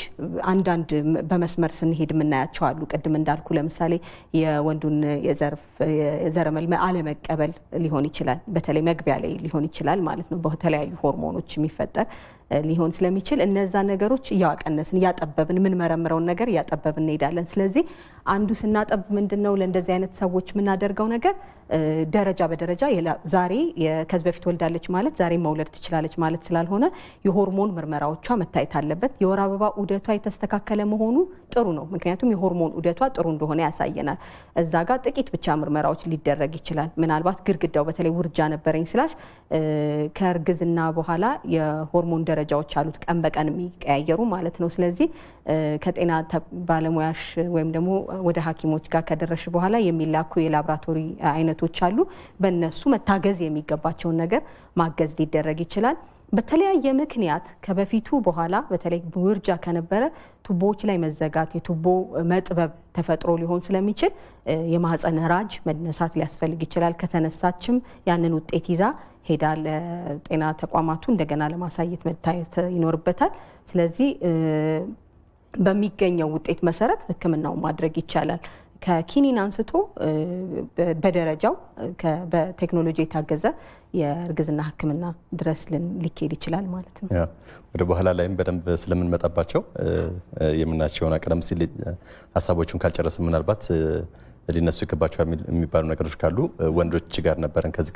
አንዳንድ በመስመር ስንሄድ የምናያቸው አሉ። ቅድም እንዳልኩ ለምሳሌ የወንዱን የዘረመል አለመቀበል ሊሆን ይችላል። በተለይ መግቢያ ላይ ሊሆን ይችላል ማለት ነው። በተለያዩ ሆርሞኖች የሚፈጠር ሊሆን ስለሚችል እነዛ ነገሮች እያቀነስን እያጠበብን ምን መረምረውን ነገር እያጠበብን እንሄዳለን። ስለዚህ አንዱ ስናጠብ ምንድነው ለእንደዚህ አይነት ሰዎች የምናደርገው ነገር ደረጃ በደረጃ ዛሬ ከዚህ በፊት ወልዳለች ማለት ዛሬ መውለድ ትችላለች ማለት ስላልሆነ የሆርሞን ምርመራዎቿ መታየት አለበት። የወር አበባ ዑደቷ የተስተካከለ መሆኑ ጥሩ ነው። ምክንያቱም የሆርሞን ዑደቷ ጥሩ እንደሆነ ያሳየናል። እዛ ጋር ጥቂት ብቻ ምርመራዎች ሊደረግ ይችላል። ምናልባት ግድግዳው በተለይ ውርጃ ነበረኝ ስላሽ ከእርግዝና በኋላ የሆርሞን ደረጃዎች አሉት ቀን በቀን የሚቀያየሩ ማለት ነው። ስለዚህ ከጤና ባለሙያሽ ወይም ደግሞ ወደ ሐኪሞች ጋር ከደረሽ በኋላ የሚላኩ የላብራቶሪ አይነቶች አሉ። በእነሱ መታገዝ የሚገባቸውን ነገር ማገዝ ሊደረግ ይችላል። በተለያየ ምክንያት ከበፊቱ በኋላ በተለይ ውርጃ ከነበረ ቱቦዎች ላይ መዘጋት የቱቦ መጥበብ ተፈጥሮ ሊሆን ስለሚችል የማህፀን ራጅ መነሳት ሊያስፈልግ ይችላል። ከተነሳችም ያንን ውጤት ይዛ ሄዳ ለጤና ተቋማቱ እንደገና ለማሳየት መታየት ይኖርበታል። ስለዚህ በሚገኘው ውጤት መሰረት ሕክምናውን ማድረግ ይቻላል። ከኪኒን አንስቶ በደረጃው በቴክኖሎጂ የታገዘ የእርግዝና ሕክምና ድረስ ሊካሄድ ይችላል ማለት ነው። ወደ በኋላ ላይም በደንብ ስለምንመጣባቸው የምናቸውና ቀደም ሲል ሀሳቦቹን ካልጨረስን ምናልባት ሊነሱ ይገባቸዋል የሚባሉ ነገሮች ካሉ ወንዶች ጋር ነበረን ከዚህ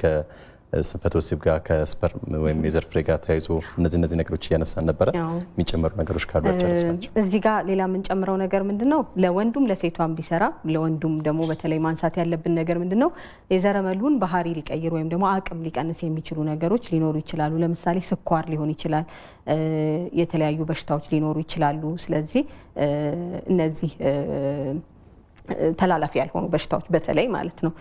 ስንፈተ ወሲብ ጋር ከስፐርም ወይም የዘር ፍሬ ጋር ተያይዞ እነዚህ ነገሮች እያነሳን ነበረ። የሚጨመሩ ነገሮች ካሉ አጨርሳቸው። እዚህ ጋር ሌላ የምንጨምረው ነገር ምንድነው? ለወንዱም ለሴቷም ቢሰራ ለወንዱም ደግሞ በተለይ ማንሳት ያለብን ነገር ምንድነው? የዘረመሉን ባህሪ ሊቀይር ወይም ደግሞ አቅም ሊቀንስ የሚችሉ ነገሮች ሊኖሩ ይችላሉ። ለምሳሌ ስኳር ሊሆን ይችላል፣ የተለያዩ በሽታዎች ሊኖሩ ይችላሉ። ስለዚህ እነዚህ ተላላፊ ያልሆኑ በሽታዎች በተለይ ማለት ነው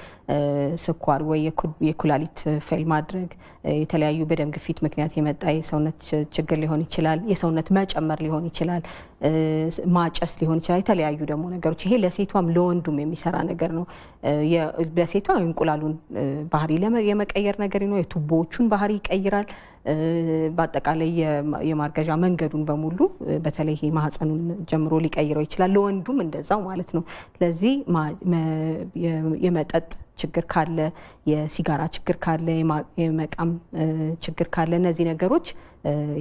ስኳር ወይ የኩላሊት ፌል ማድረግ፣ የተለያዩ በደም ግፊት ምክንያት የመጣ የሰውነት ችግር ሊሆን ይችላል፣ የሰውነት መጨመር ሊሆን ይችላል፣ ማጨስ ሊሆን ይችላል። የተለያዩ ደግሞ ነገሮች ይሄ ለሴቷም ለወንዱም የሚሰራ ነገር ነው። ለሴቷ እንቁላሉን ባህሪ የመቀየር ነገር ነው። የቱቦዎቹን ባህሪ ይቀይራል። በአጠቃላይ የማርገዣ መንገዱን በሙሉ በተለይ ይሄ ማህፀኑን ጀምሮ ሊቀይረው ይችላል። ለወንዱም እንደዛው ማለት ነው። ስለዚህ የመጠጥ ችግር ካለ፣ የሲጋራ ችግር ካለ፣ የመቃም ችግር ካለ እነዚህ ነገሮች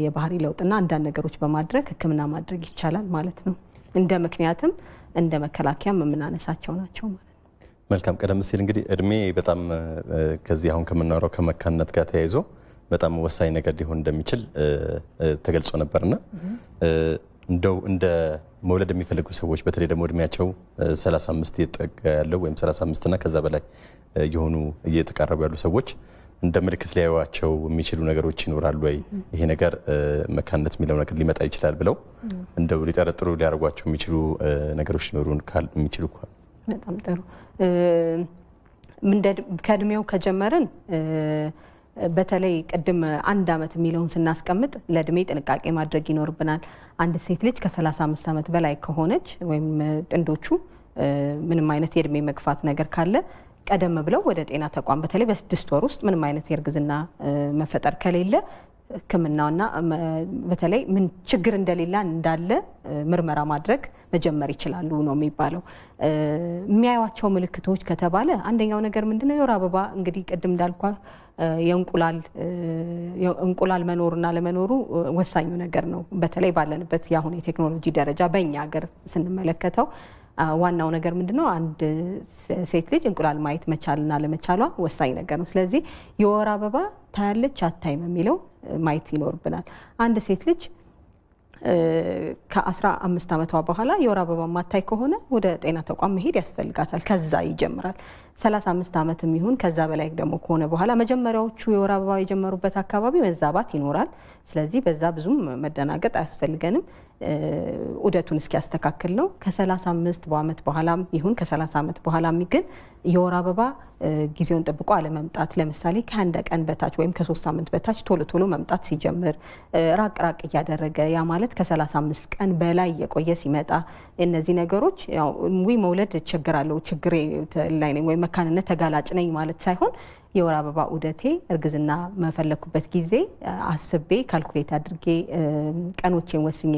የባህሪ ለውጥና አንዳንድ ነገሮች በማድረግ ሕክምና ማድረግ ይቻላል ማለት ነው። እንደ ምክንያትም እንደ መከላከያም የምናነሳቸው ናቸው ማለት ነው። መልካም። ቀደም ሲል እንግዲህ እድሜ በጣም ከዚህ አሁን ከምናወራው ከመካንነት ጋር ተያይዞ በጣም ወሳኝ ነገር ሊሆን እንደሚችል ተገልጾ ነበርና እንደው እንደ መውለድ የሚፈልጉ ሰዎች በተለይ ደግሞ እድሜያቸው 35 እየተጠጋ ያለው ወይም 35 እና ከዛ በላይ የሆኑ እየተቃረቡ ያሉ ሰዎች እንደ ምልክት ሊያዩዋቸው የሚችሉ ነገሮች ይኖራሉ ወይ? ይሄ ነገር መካንነት የሚለው ነገር ሊመጣ ይችላል ብለው እንደው ሊጠረጥሩ ሊያደርጓቸው የሚችሉ ነገሮች ሊኖሩን የሚችሉ በጣም ጥሩ። ከእድሜው ከጀመርን በተለይ ቅድም 1 ዓመት የሚለውን ስናስቀምጥ ለእድሜ ጥንቃቄ ማድረግ ይኖርብናል። አንድ ሴት ልጅ ከ35 ዓመት በላይ ከሆነች ወይም ጥንዶቹ ምንም አይነት የእድሜ መግፋት ነገር ካለ ቀደም ብለው ወደ ጤና ተቋም በተለይ በ6 ወር ውስጥ ምንም አይነት የእርግዝና መፈጠር ከሌለ ሕክምናውና በተለይ ምን ችግር እንደሌላ እንዳለ ምርመራ ማድረግ መጀመር ይችላሉ ነው የሚባለው። የሚያዩዋቸው ምልክቶች ከተባለ አንደኛው ነገር ምንድነው? የወር አበባ እንግዲህ ቅድም እንዳልኳ የእንቁላል መኖርና ለመኖሩ ወሳኙ ነገር ነው። በተለይ ባለንበት የአሁን የቴክኖሎጂ ደረጃ በእኛ ሀገር ስንመለከተው ዋናው ነገር ምንድነው? አንድ ሴት ልጅ እንቁላል ማየት መቻልና ለመቻሏ ወሳኝ ነገር ነው። ስለዚህ የወር አበባ ታያለች አታይም የሚለው ማየት ይኖርብናል። አንድ ሴት ልጅ ከ15 ዓመቷ በኋላ የወር አበባ ማታይ ከሆነ ወደ ጤና ተቋም መሄድ ያስፈልጋታል። ከዛ ይጀምራል። 35 ዓመትም ይሁን ከዛ በላይ ደግሞ ከሆነ በኋላ መጀመሪያዎቹ የወር አበባ የጀመሩበት አካባቢ መዛባት ይኖራል። ስለዚህ በዛ ብዙም መደናገጥ አያስፈልገንም። ዑደቱን እስኪያስተካክል ነው። ከ35 ዓመት በኋላም ይሁን ከ30 ዓመት በኋላም ግን የወር አበባ ጊዜውን ጠብቆ አለመምጣት፣ ለምሳሌ ከአንድ ቀን በታች ወይም ከ3 ሳምንት በታች ቶሎ ቶሎ መምጣት ሲጀምር፣ ራቅ ራቅ እያደረገ ያ ማለት ከ35 ቀን በላይ የቆየ ሲመጣ፣ እነዚህ ነገሮች ያው መውለድ እቸገራለሁ ችግሬ ላይ ነኝ ወይም መካንነት ተጋላጭ ነኝ ማለት ሳይሆን የወር አበባ ዑደቴ እርግዝና መፈለኩበት ጊዜ አስቤ ካልኩሌት አድርጌ ቀኖቼን ወስኜ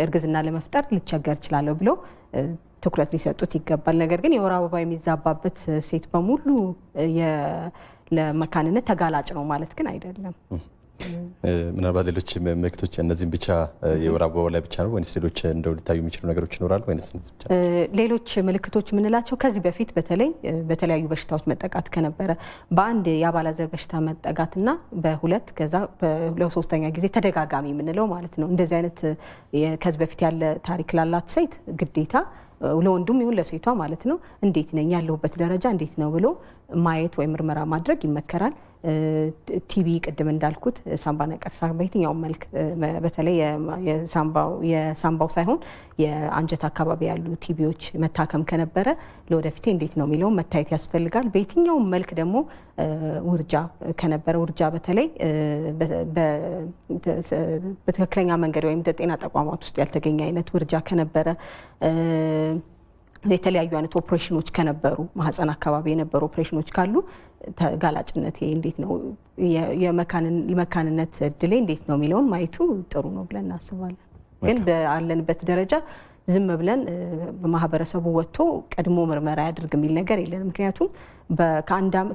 እርግዝና ለመፍጠር ልቸገር እችላለሁ ብሎ ትኩረት ሊሰጡት ይገባል። ነገር ግን የወር አበባ የሚዛባበት ሴት በሙሉ ለመካንነት ተጋላጭ ነው ማለት ግን አይደለም። ምናልባት ሌሎች ምልክቶች እነዚህም ብቻ የወር አበባው ላይ ብቻ ነው ወይስ ሌሎች እንደው ሊታዩ የሚችሉ ነገሮች ይኖራሉ ወይስ ብቻ? ሌሎች ምልክቶች የምንላቸው ከዚህ በፊት በተለይ በተለያዩ በሽታዎች መጠቃት ከነበረ በአንድ የአባላዘር በሽታ መጠቃትና በሁለት ከዛ ለሶስተኛ ጊዜ ተደጋጋሚ የምንለው ማለት ነው። እንደዚህ አይነት ከዚህ በፊት ያለ ታሪክ ላላት ሴት ግዴታ ለወንዱም ይሁን ለሴቷ ማለት ነው እንዴት ነኝ ያለሁበት ደረጃ እንዴት ነው ብሎ ማየት ወይ ምርመራ ማድረግ ይመከራል። ቲቢ ቅድም እንዳልኩት ሳምባ ነቀርሳ በየትኛውም መልክ በተለይ የሳምባው ሳይሆን የአንጀት አካባቢ ያሉ ቲቢዎች መታከም ከነበረ ለወደፊት እንዴት ነው የሚለው መታየት ያስፈልጋል። በየትኛውም መልክ ደግሞ ውርጃ ከነበረ ውርጃ በተለይ በትክክለኛ መንገድ ወይም ጤና ተቋማት ውስጥ ያልተገኘ አይነት ውርጃ ከነበረ የተለያዩ አይነት ኦፕሬሽኖች ከነበሩ ማህፀን አካባቢ የነበሩ ኦፕሬሽኖች ካሉ ተጋላጭነቴ እንዴት ነው የመካንነት እድሌ እንዴት ነው የሚለውን ማየቱ ጥሩ ነው ብለን እናስባለን። ግን ባለንበት ደረጃ ዝም ብለን በማህበረሰቡ ወጥቶ ቀድሞ ምርመራ ያድርግ የሚል ነገር የለን። ምክንያቱም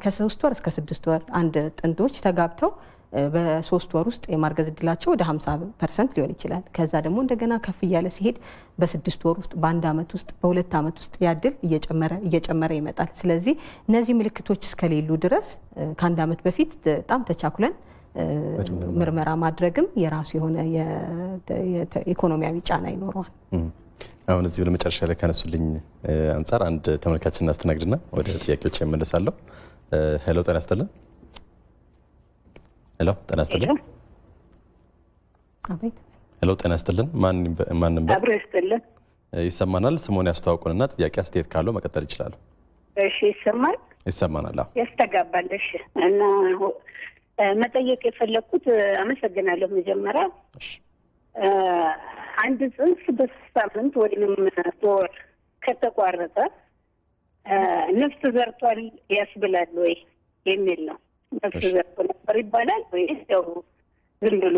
ከ3 ወር እስከ 6 ወር አንድ ጥንዶች ተጋብተው በ3 ወር ውስጥ የማርገዝ እድላቸው ወደ 50% ሊሆን ይችላል። ከዛ ደግሞ እንደገና ከፍ እያለ ሲሄድ በ6 ወር ውስጥ፣ በ1 ዓመት ውስጥ፣ በ2 ዓመት ውስጥ ያድል እየጨመረ ይመጣል። ስለዚህ እነዚህ ምልክቶች እስከሌሉ ድረስ ከ1 ዓመት በፊት በጣም ተቻኩለን ምርመራ ማድረግም የራሱ የሆነ የኢኮኖሚያዊ ጫና ይኖረዋል። አሁን እዚህ ለመጨረሻ ላይ ካነሱልኝ አንጻር አንድ ተመልካችን እናስተናግድና ወደ ጥያቄዎች እመለሳለሁ። ሄሎ ጤና ይስጥልን። ሄሎ ጤና ይስጥልን። አቤት። ሄሎ ጤና ይስጥልን። ማንም አብሮ ይስጥልን። ይሰማናል? ስሞን ያስተዋውቁንና ጥያቄ አስተያየት ካለው መቀጠል ይችላሉ። እሺ ይሰማል? ይሰማናል። ያስተጋባል። እሺ እና መጠየቅ የፈለኩት አመሰግናለሁ። መጀመሪያ አንድ ጽንስ በሳምንት ወይም በወር ከተቋረጠ ነፍስ ዘርቷል ያስብላል ወይ የሚል ነው። ነፍስ ዘርቶ ነበር ይባላል ወይ ያው ዝም ብሎ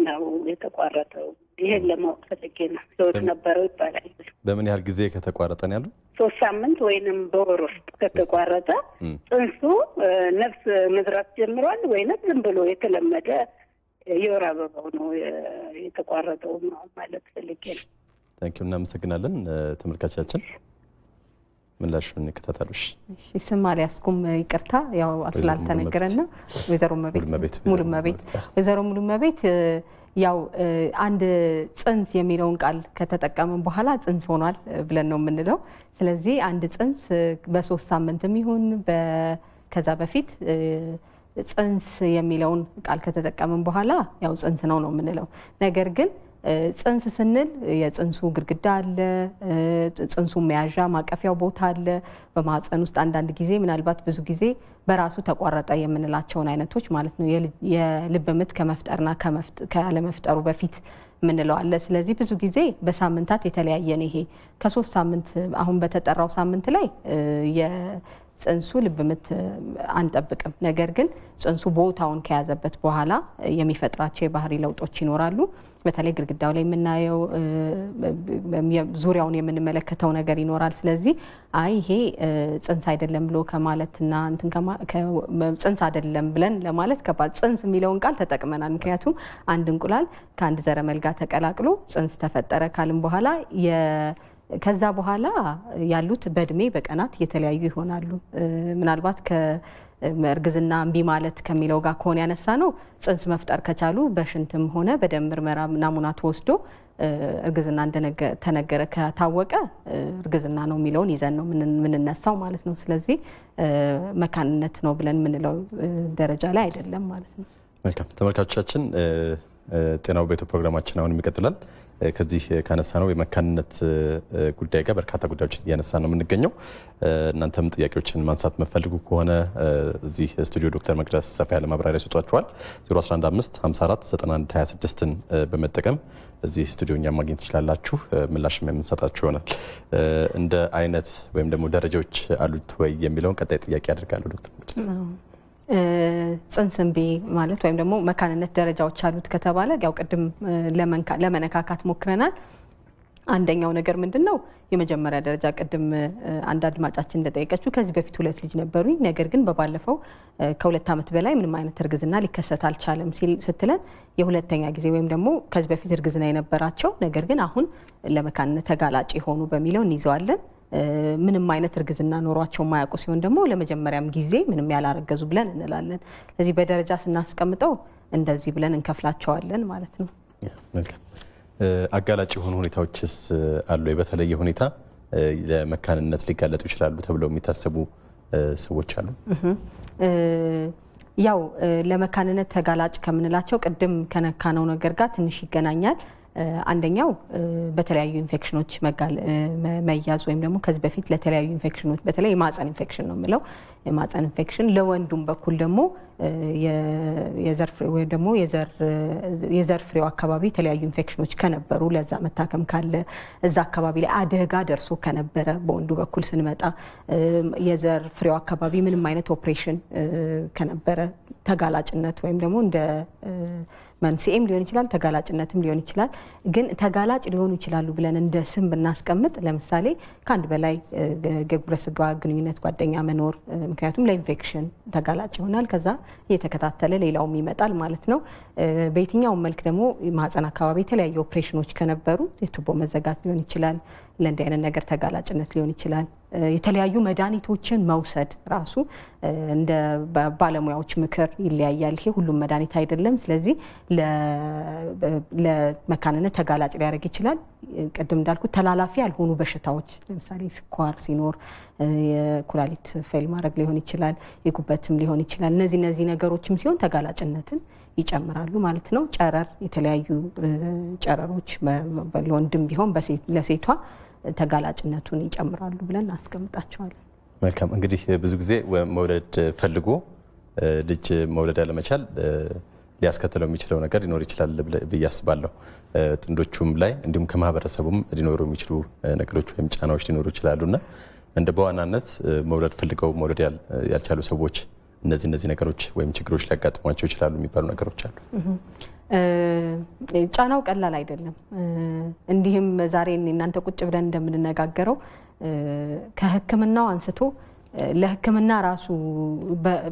ነው የተቋረጠው? ይሄን ለማወቅ ፈልጌ ነው። ለውጥ ነበረው ይባላል። በምን ያህል ጊዜ ከተቋረጠ ነው ያለው? 3 ሳምንት ወይንም በወር ውስጥ ከተቋረጠ ጽንሱ ነፍስ መዝራት ጀምሯል ወይንም ዝም ብሎ የተለመደ የወር አበባው ነው የተቋረጠው ነው ማለት ፈልጌ ነው። ታንኪዩ፣ እናመሰግናለን። ተመልካቻችን ምላሹን እንከታተሉሽ። እሺ፣ ስም አልያዝኩም፣ ይቅርታ ያው ስላልተነገረን ነው። ወይዘሮ ሙሉመቤት ያው አንድ ጽንስ የሚለውን ቃል ከተጠቀምን በኋላ ጽንስ ሆኗል ብለን ነው የምንለው። ስለዚህ አንድ ጽንስ በ3 ሳምንትም ይሁን ከዛ በፊት ጽንስ የሚለውን ቃል ከተጠቀምን በኋላ ያው ጽንስ ነው የምንለው። ነገር ግን ጽንስ ስንል የጽንሱ ግድግዳ አለ፣ ጽንሱ መያዣ ማቀፊያው ቦታ አለ። በማህፀን ውስጥ አንዳንድ ጊዜ ምናልባት ብዙ ጊዜ በራሱ ተቋረጠ የምንላቸውን አይነቶች ማለት ነው የልብ ምት ከመፍጠርና ካለመፍጠሩ በፊት ምንለው አለ። ስለዚህ ብዙ ጊዜ በሳምንታት የተለያየ ነው። ይሄ ከ3 ሳምንት አሁን በተጠራው ሳምንት ላይ ጽንሱ ልብ ምት አንጠብቅም። ነገር ግን ጽንሱ ቦታውን ከያዘበት በኋላ የሚፈጥራቸው የባህሪ ለውጦች ይኖራሉ። በተለይ ግድግዳው ላይ የምናየው ዙሪያውን የምንመለከተው ነገር ይኖራል። ስለዚህ ይሄ ጽንስ አይደለም ብሎ ከማለትና ጽንስ አይደለም ብለን ለማለት ከባድ። ጽንስ የሚለውን ቃል ተጠቅመናል። ምክንያቱም አንድ እንቁላል ከአንድ ዘረመል ጋር ተቀላቅሎ ጽንስ ተፈጠረ ካልን በኋላ ከዛ በኋላ ያሉት በእድሜ በቀናት የተለያዩ ይሆናሉ። ምናልባት ከእርግዝና እምቢ ማለት ከሚለው ጋር ከሆነ ያነሳ ነው ጽንስ መፍጠር ከቻሉ በሽንትም ሆነ በደም ምርመራ ናሙና ተወስዶ እርግዝና እንደተነገረ ከታወቀ እርግዝና ነው የሚለውን ይዘን ነው የምንነሳው ማለት ነው። ስለዚህ መካንነት ነው ብለን የምንለው ደረጃ ላይ አይደለም ማለት ነው። መልካም ተመልካቾቻችን፣ ጤናው ቤቱ ፕሮግራማችን አሁን ይቀጥላል። ከዚህ ካነሳ ነው የመካንነት ጉዳይ ጋር በርካታ ጉዳዮችን እያነሳ ነው የምንገኘው። እናንተም ጥያቄዎችን ማንሳት መፈልጉ ከሆነ እዚህ ስቱዲዮ ዶክተር መቅደስ ሰፋ ያለ ማብራሪያ ሰጥቷቸዋል። 0115 54 91 26ን በመጠቀም እዚህ ስቱዲዮ እኛ ማግኘት ትችላላችሁ። ምላሽም የምንሰጣችሁ ይሆናል። እንደ አይነት ወይም ደግሞ ደረጃዎች አሉት ወይ የሚለውን ቀጣይ ጥያቄ ያደርጋለሁ ዶክተር መቅደስ። ጽንስ እምቢ ማለት ወይም ደግሞ መካንነት ደረጃዎች አሉት ከተባለ ያው ቅድም ለመነካካት ሞክረናል። አንደኛው ነገር ምንድነው? የመጀመሪያ ደረጃ ቅድም አንድ አድማጫችን እንደጠየቀችው ከዚህ በፊት 2 ልጅ ነበሩኝ፣ ነገር ግን በባለፈው ከ2 ዓመት በላይ ምንም አይነት እርግዝና ሊከሰት አልቻለም ስትለን የሁለተኛ ጊዜ ወይም ደግሞ ከዚህ በፊት እርግዝና የነበራቸው ነገር ግን አሁን ለመካንነት ተጋላጭ የሆኑ በሚለው እንይዘዋለን። ምንም አይነት እርግዝና ኖሯቸው ማያውቁ ሲሆን ደግሞ ለመጀመሪያም ጊዜ ምንም ያላረገዙ ብለን እንላለን። ስለዚህ በደረጃ ስናስቀምጠው እንደዚህ ብለን እንከፍላቸዋለን ማለት ነው። አጋላጭ የሆኑ ሁኔታዎችስ አሉ? በተለየ ሁኔታ ለመካንነት ሊጋለጡ ይችላሉ ተብለው የሚታሰቡ ሰዎች አሉ? ያው ለመካንነት ተጋላጭ ከምንላቸው ቅድም ከነካነው ነገር ጋር ትንሽ ይገናኛል። አንደኛው በተለያዩ ኢንፌክሽኖች መያዝ ወይም ደግሞ ከዚህ በፊት ለተለያዩ ኢንፌክሽኖች በተለይ የማህፀን ኢንፌክሽን ነው የምለው የማህፀን ኢንፌክሽን፣ ለወንዱም በኩል ደግሞ የዘር ፍሬው አካባቢ የተለያዩ ኢንፌክሽኖች ከነበሩ ለዛ መታከም ካለ እዛ አካባቢ ላይ አደጋ ደርሶ ከነበረ በወንዱ በኩል ስንመጣ የዘር ፍሬው አካባቢ ምንም አይነት ኦፕሬሽን ከነበረ ተጋላጭነት ወይም ደግሞ እንደ መንስኤም ሊሆን ይችላል ተጋላጭነትም ሊሆን ይችላል። ግን ተጋላጭ ሊሆኑ ይችላሉ ብለን እንደ ስም ብናስቀምጥ ለምሳሌ ከአንድ በላይ ግብረ ስጋ ግንኙነት ጓደኛ መኖር፣ ምክንያቱም ለኢንፌክሽን ተጋላጭ ይሆናል። ከዛ እየተከታተለ ሌላውም ይመጣል ማለት ነው። በየትኛውም መልክ ደግሞ ማህፀን አካባቢ የተለያዩ ኦፕሬሽኖች ከነበሩ የቱቦ መዘጋት ሊሆን ይችላል። ለእንዲህ አይነት ነገር ተጋላጭነት ሊሆን ይችላል። የተለያዩ መድኃኒቶችን መውሰድ ራሱ እንደ ባለሙያዎች ምክር ይለያያል። ይሄ ሁሉም መድኃኒት አይደለም። ስለዚህ ለመካንነት ተጋላጭ ሊያደርግ ይችላል። ቅድም እንዳልኩት ተላላፊ ያልሆኑ በሽታዎች ለምሳሌ ስኳር ሲኖር የኩላሊት ፌል ማድረግ ሊሆን ይችላል፣ የጉበትም ሊሆን ይችላል። እነዚህ ነገሮችም ሲሆን ተጋላጭነትን ይጨምራሉ ማለት ነው። ጨረር፣ የተለያዩ ጨረሮች ለወንድም ቢሆን ለሴቷ ተጋላጭነቱን ይጨምራሉ ብለን እናስቀምጣቸዋለን። መልካም። እንግዲህ ብዙ ጊዜ መውለድ ፈልጎ ልጅ መውለድ ያለመቻል ሊያስከትለው የሚችለው ነገር ሊኖር ይችላል ብዬ አስባለሁ። ጥንዶቹም ላይ እንዲሁም ከማህበረሰቡም ሊኖሩ የሚችሉ ነገሮች ወይም ጫናዎች ሊኖሩ ይችላሉና እንደ በዋናነት መውለድ ፈልገው መውለድ ያልቻሉ ሰዎች እነዚህ ነገሮች ወይም ችግሮች ሊያጋጥሟቸው ይችላሉ የሚባሉ ነገሮች አሉ። ጫናው ቀላል አይደለም። እንዲህም ዛሬ እናንተ ቁጭ ብለን እንደምንነጋገረው ከሕክምናው አንስቶ ለሕክምና ራሱ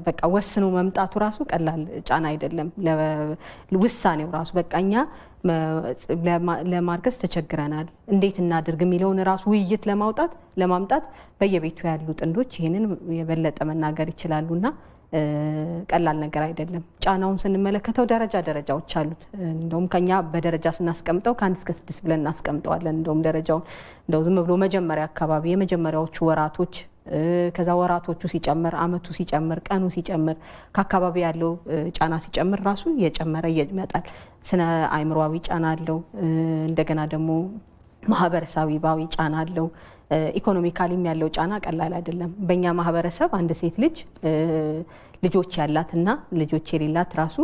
በቃ ወስኖ መምጣቱ ራሱ ቀላል ጫና አይደለም። ውሳኔው ራሱ በቃኛ ለማርገዝ ተቸግረናል እንዴት እናድርግ የሚለውን ራሱ ውይይት ለማምጣት በየቤቱ ያሉ ጥንዶች ይሄንን የበለጠ መናገር ይችላሉና ቀላል ነገር አይደለም። ጫናውን ስንመለከተው ደረጃዎች አሉት። እንደውም ከኛ በደረጃ ስናስቀምጠው ከ1 እስከ 6 ብለን እናስቀምጠዋለን። እንደውም ደረጃውን ዝም ብሎ መጀመሪያ አካባቢ የመጀመሪያዎቹ ወራቶች፣ ከዛ ወራቶቹ ሲጨምር፣ አመቱ ሲጨምር፣ ቀኑ ሲጨምር፣ ከአካባቢ ያለው ጫና ሲጨምር ራሱ እየጨመረ ይመጣል። ስነ አእምሮአዊ ጫና አለው። እንደገና ደግሞ ማህበረሰባዊ ጫና አለው። ኢኮኖሚካሊም ያለው ጫና ቀላል አይደለም። በእኛ ማህበረሰብ አንድ ሴት ልጅ ልጆች ያላትና ልጆች የሌላት ራሱ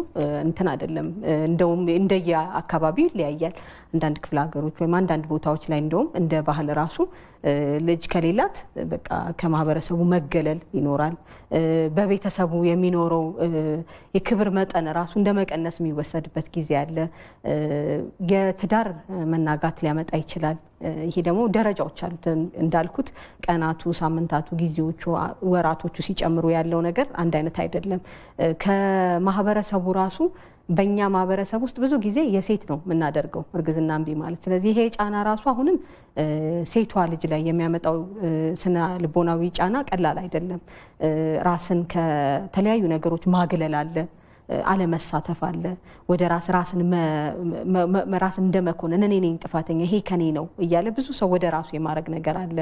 እንትን አይደለም። እንደውም እንደየ አካባቢው ይለያያል። አንዳንድ ክፍለ ሀገሮች ወይም አንዳንድ ቦታዎች ላይ እንደውም እንደ ባህል ራሱ ልጅ ከሌላት በቃ ከማህበረሰቡ መገለል ይኖራል። በቤተሰቡ የሚኖረው የክብር መጠን ራሱ እንደ መቀነስ የሚወሰድበት ጊዜ አለ። የትዳር መናጋት ሊያመጣ ይችላል። ይሄ ደግሞ ደረጃዎች አሉት እንዳልኩት፣ ቀናቱ፣ ሳምንታቱ፣ ጊዜዎቹ፣ ወራቶቹ ሲጨምሩ ያለው ነገር አንድ አይነት አይደለም። ከማህበረሰቡ ራሱ በእኛ ማህበረሰብ ውስጥ ብዙ ጊዜ የሴት ነው የምናደርገው እርግዝና እምቢ ማለት። ስለዚህ ይሄ ጫና ራሱ አሁንም ሴቷ ልጅ ላይ የሚያመጣው ስነ ልቦናዊ ጫና ቀላል አይደለም። ራስን ከተለያዩ ነገሮች ማግለል አለ፣ አለመሳተፍ አለ። ወደ ራስን እንደመኮንን እኔ ነኝ ጥፋተኛ፣ ይሄ ከኔ ነው እያለ ብዙ ሰው ወደ ራሱ የማድረግ ነገር አለ።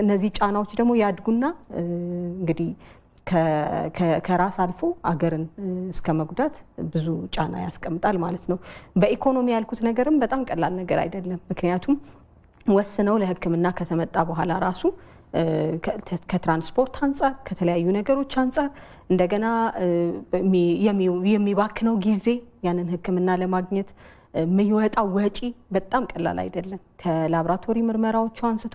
እነዚህ ጫናዎች ደግሞ ያድጉና እንግዲህ ከራስ አልፎ አገርን እስከ መጉዳት ብዙ ጫና ያስቀምጣል ማለት ነው። በኢኮኖሚ ያልኩት ነገርም በጣም ቀላል ነገር አይደለም። ምክንያቱም ወስነው ለሕክምና ከተመጣ በኋላ ራሱ ከትራንስፖርት አንጻር፣ ከተለያዩ ነገሮች አንጻር እንደገና የሚባክነው ጊዜ፣ ያንን ሕክምና ለማግኘት የሚወጣው ወጪ በጣም ቀላል አይደለም። ከላቦራቶሪ ምርመራዎቹ አንስቶ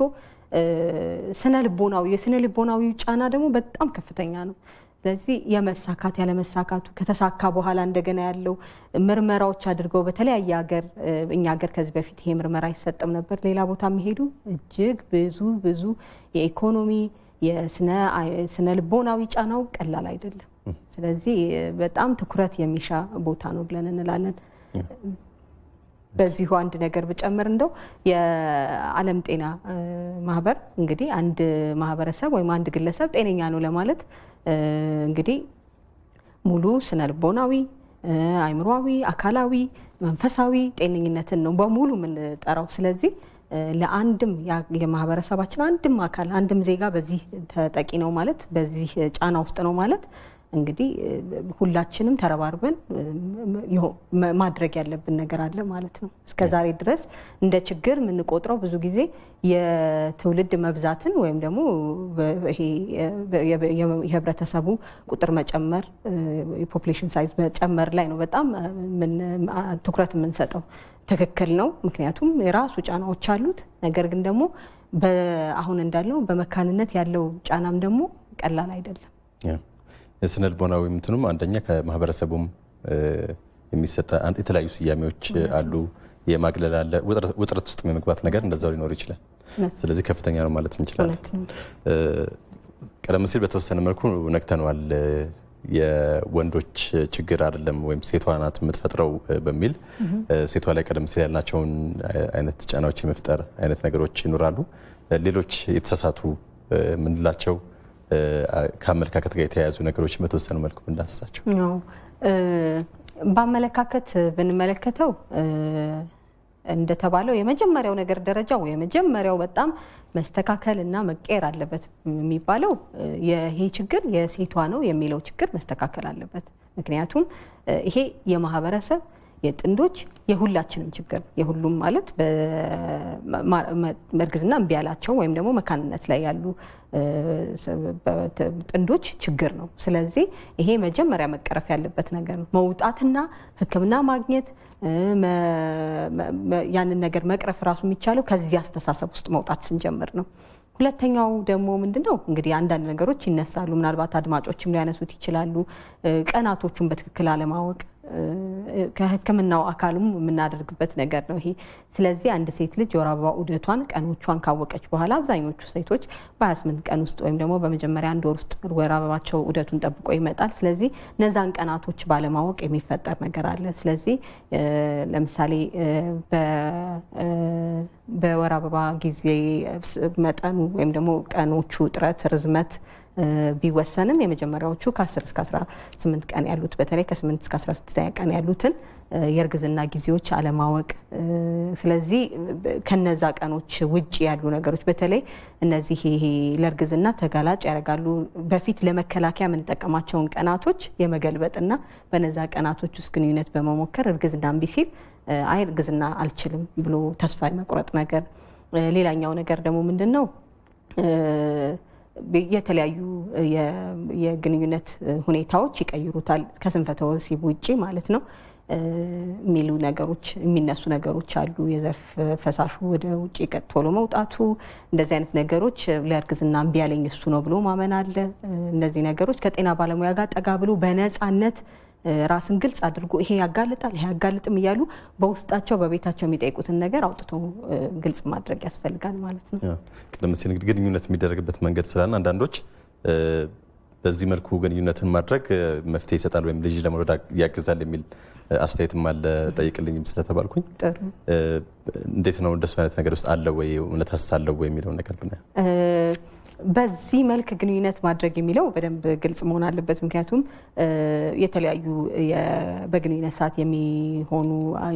የስነ ልቦናዊ ጫና ደግሞ በጣም ከፍተኛ ነው። ስለዚህ የመሳካት ያለመሳካቱ ከተሳካ በኋላ እንደገና ያለው ምርመራዎች አድርገው በተለያየ ሀገር፣ እኛ ሀገር ከዚህ በፊት ይሄ ምርመራ አይሰጥም ነበር። ሌላ ቦታ የሚሄዱ እጅግ ብዙ የኢኮኖሚ የስነ ልቦናዊ ጫናው ቀላል አይደለም። ስለዚህ በጣም ትኩረት የሚሻ ቦታ ነው ብለን እንላለን። በዚሁ አንድ ነገር ብጨምር እንደው የዓለም ጤና ማህበር እንግዲህ አንድ ማህበረሰብ ወይም አንድ ግለሰብ ጤነኛ ነው ለማለት እንግዲህ ሙሉ ስነ ልቦናዊ፣ አእምሮአዊ፣ አካላዊ፣ መንፈሳዊ ጤነኝነትን ነው በሙሉ የምንጠራው። ስለዚህ ለአንድም የማህበረሰባችን አንድም አካል አንድም ዜጋ በዚህ ተጠቂ ነው ማለት፣ በዚህ ጫና ውስጥ ነው ማለት እንግዲህ ሁላችንም ተረባርበን ማድረግ ያለብን ነገር አለ ማለት ነው። እስከዛሬ ድረስ እንደ ችግር የምንቆጥረው ብዙ ጊዜ የትውልድ መብዛትን ወይም ደግሞ የህብረተሰቡ ቁጥር መጨመር፣ የፖፑሌሽን ሳይዝ መጨመር ላይ ነው በጣም ትኩረት የምንሰጠው። ትክክል ነው፣ ምክንያቱም የራሱ ጫናዎች አሉት። ነገር ግን ደግሞ አሁን እንዳለው በመካንነት ያለው ጫናም ደግሞ ቀላል አይደለም። የስነ ልቦናዊ ምንትኑም አንደኛ ከማህበረሰቡም የሚሰጥ የተለያዩ ስያሜዎች አሉ። የማግለል አለ፣ ውጥረት ውስጥ የመግባት ነገር እንደዛው ሊኖር ይችላል። ስለዚህ ከፍተኛ ነው ማለት እንችላለን። ቀደም ሲል በተወሰነ መልኩ ነክተነዋል። የወንዶች ችግር አይደለም ወይም ሴቷ ናት የምትፈጥረው በሚል ሴቷ ላይ ቀደም ሲል ያልናቸውን አይነት ጫናዎች የመፍጠር አይነት ነገሮች ይኖራሉ። ሌሎች የተሳሳቱ ምንላቸው ከአመለካከት ጋር የተያያዙ ነገሮች በተወሰነ መልኩ እንዳስሳቸው በአመለካከት ብንመለከተው እንደተባለው የመጀመሪያው ነገር ደረጃው የመጀመሪያው በጣም መስተካከል እና መቀየር አለበት የሚባለው ይሄ ችግር የሴቷ ነው የሚለው ችግር መስተካከል አለበት። ምክንያቱም ይሄ የማህበረሰብ የጥንዶች የሁላችንም ችግር የሁሉም ማለት በመርግዝና እምቢ ያላቸው ወይም ደግሞ መካንነት ላይ ያሉ ጥንዶች ችግር ነው። ስለዚህ ይሄ መጀመሪያ መቀረፍ ያለበት ነገር ነው። መውጣትና ሕክምና ማግኘት ያንን ነገር መቅረፍ ራሱ የሚቻለው ከዚህ አስተሳሰብ ውስጥ መውጣት ስንጀምር ነው። ሁለተኛው ደግሞ ምንድነው እንግዲህ አንዳንድ ነገሮች ይነሳሉ። ምናልባት አድማጮችም ሊያነሱት ይችላሉ። ቀናቶቹን በትክክል አለማወቅ ከህክምናው አካልም የምናደርግበት ነገር ነው ይሄ። ስለዚህ አንድ ሴት ልጅ የወር አበባ ዑደቷን ቀኖቿን ካወቀች በኋላ አብዛኞቹ ሴቶች በ28 ቀን ውስጥ ወይም ደግሞ በመጀመሪያ አንድ ወር ውስጥ ወር አበባቸው ዑደቱን ጠብቆ ይመጣል። ስለዚህ እነዛን ቀናቶች ባለማወቅ የሚፈጠር ነገር አለ። ስለዚህ ለምሳሌ በወር አበባ ጊዜ መጠኑ ወይም ደግሞ ቀኖቹ እጥረት ርዝመት ቢወሰንም የመጀመሪያዎቹ ከ10 እስከ 18 ቀን ያሉት በተለይ ከ8 እስከ 16 ቀን ያሉትን የእርግዝና ጊዜዎች አለማወቅ። ስለዚህ ከነዛ ቀኖች ውጪ ያሉ ነገሮች በተለይ እነዚህ ይሄ ለእርግዝና ተጋላጭ ያደርጋሉ በፊት ለመከላከያ የምንጠቀማቸውን ቀናቶች የመገልበጥና በነዛ ቀናቶች ውስጥ ግንኙነት በመሞከር እርግዝና እምቢ ሲል አይ እርግዝና አልችልም ብሎ ተስፋ የመቁረጥ ነገር። ሌላኛው ነገር ደግሞ ምንድነው የተለያዩ የግንኙነት ሁኔታዎች ይቀይሩታል ከስንፈተ ወሲብ ውጪ ማለት ነው የሚሉ ነገሮች የሚነሱ ነገሮች አሉ። የዘር ፈሳሹ ወደ ውጪ ቶሎ መውጣቱ እንደዚህ አይነት ነገሮች ለእርግዝና እምቢ ያለኝ እሱ ነው ብሎ ማመን አለ። እነዚህ ነገሮች ከጤና ባለሙያ ጋር ጠጋ ብሎ በነፃነት ራስን ግልጽ አድርጎ ይሄ ያጋልጣል ይሄ ያጋልጥም እያሉ በውስጣቸው በቤታቸው የሚጠይቁትን ነገር አውጥቶ ግልጽ ማድረግ ያስፈልጋል ማለት ነው። ቀደም ሲል እንግዲህ ግንኙነት የሚደረግበት መንገድ ስላለ አንዳንዶች በዚህ መልኩ ግንኙነትን ማድረግ መፍትሄ ይሰጣል ወይም ልጅ ለመውለድ ያግዛል የሚል አስተያየትም አለ ጠይቅልኝም ስለተባልኩኝ እንዴት ነው እንደሱ አይነት ነገር ውስጥ አለ ወይ እውነት አሳለው ወይ የሚለው ነገር ብናየው በዚህ መልክ ግንኙነት ማድረግ የሚለው በደንብ ግልጽ መሆን አለበት። ምክንያቱም የተለያዩ በግንኙነት ሰዓት የሚሆኑ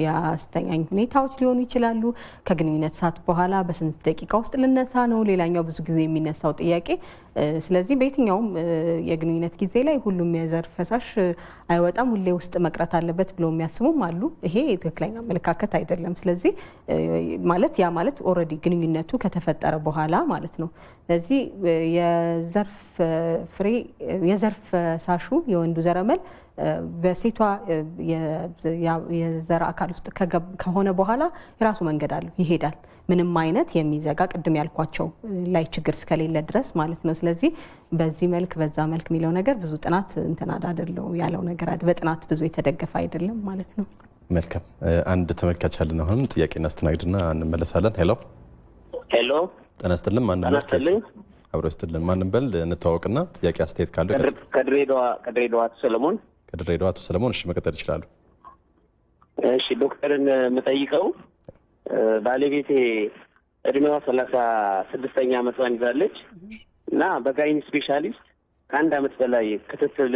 የአስተኛኝ ሁኔታዎች ሊሆኑ ይችላሉ። ከግንኙነት ሰዓት በኋላ በስንት ደቂቃ ውስጥ ልነሳ ነው ሌላኛው ብዙ ጊዜ የሚነሳው ጥያቄ። ስለዚህ በየትኛውም የግንኙነት ጊዜ ላይ ሁሉም የዘር ፈሳሽ አይወጣም ሁሌ ውስጥ መቅረት አለበት ብለው የሚያስቡም አሉ። ይሄ ትክክለኛ አመለካከት አይደለም። ስለዚህ ያ ማለት ኦልሬዲ ግንኙነቱ ከተፈጠረ በኋላ ማለት ነው። ስለዚህ የዘር ፈሳሹ የወንዱ ዘረመል በሴቷ የዘር አካል ውስጥ ከሆነ በኋላ የራሱ መንገድ አለው ይሄዳል። ምንም አይነት የሚዘጋ ቅድም ያልኳቸው ላይ ችግር እስከሌለ ድረስ ማለት ነው። ስለዚህ በዚህ መልክ በዛ መልክ የሚለው ነገር ብዙ ጥናት አይደለም ያለው ነገር በጥናት ብዙ የተደገፈ አይደለም ማለት ነው። መልካም አንድ ተመልካች አለን። አሁን ጥያቄ እናስተናግድና እንመለሳለን። ሄሎ ጤና ይስጥልን። ማንም አብሮ ይስጥልን። ማንም በል እንተዋወቅና ጥያቄ አስተያየት ካለው ከድሬዳዋ ሰለሞን አቶ ሰለሞን እሺ መቀጠል ይችላሉ። እሺ ዶክተርን የምጠይቀው ባለቤቴ እድሜዋ 36ኛ ዓመቷን ይዛለች እና በጋይኒ ስፔሻሊስት ከአንድ ዓመት በላይ ክትትል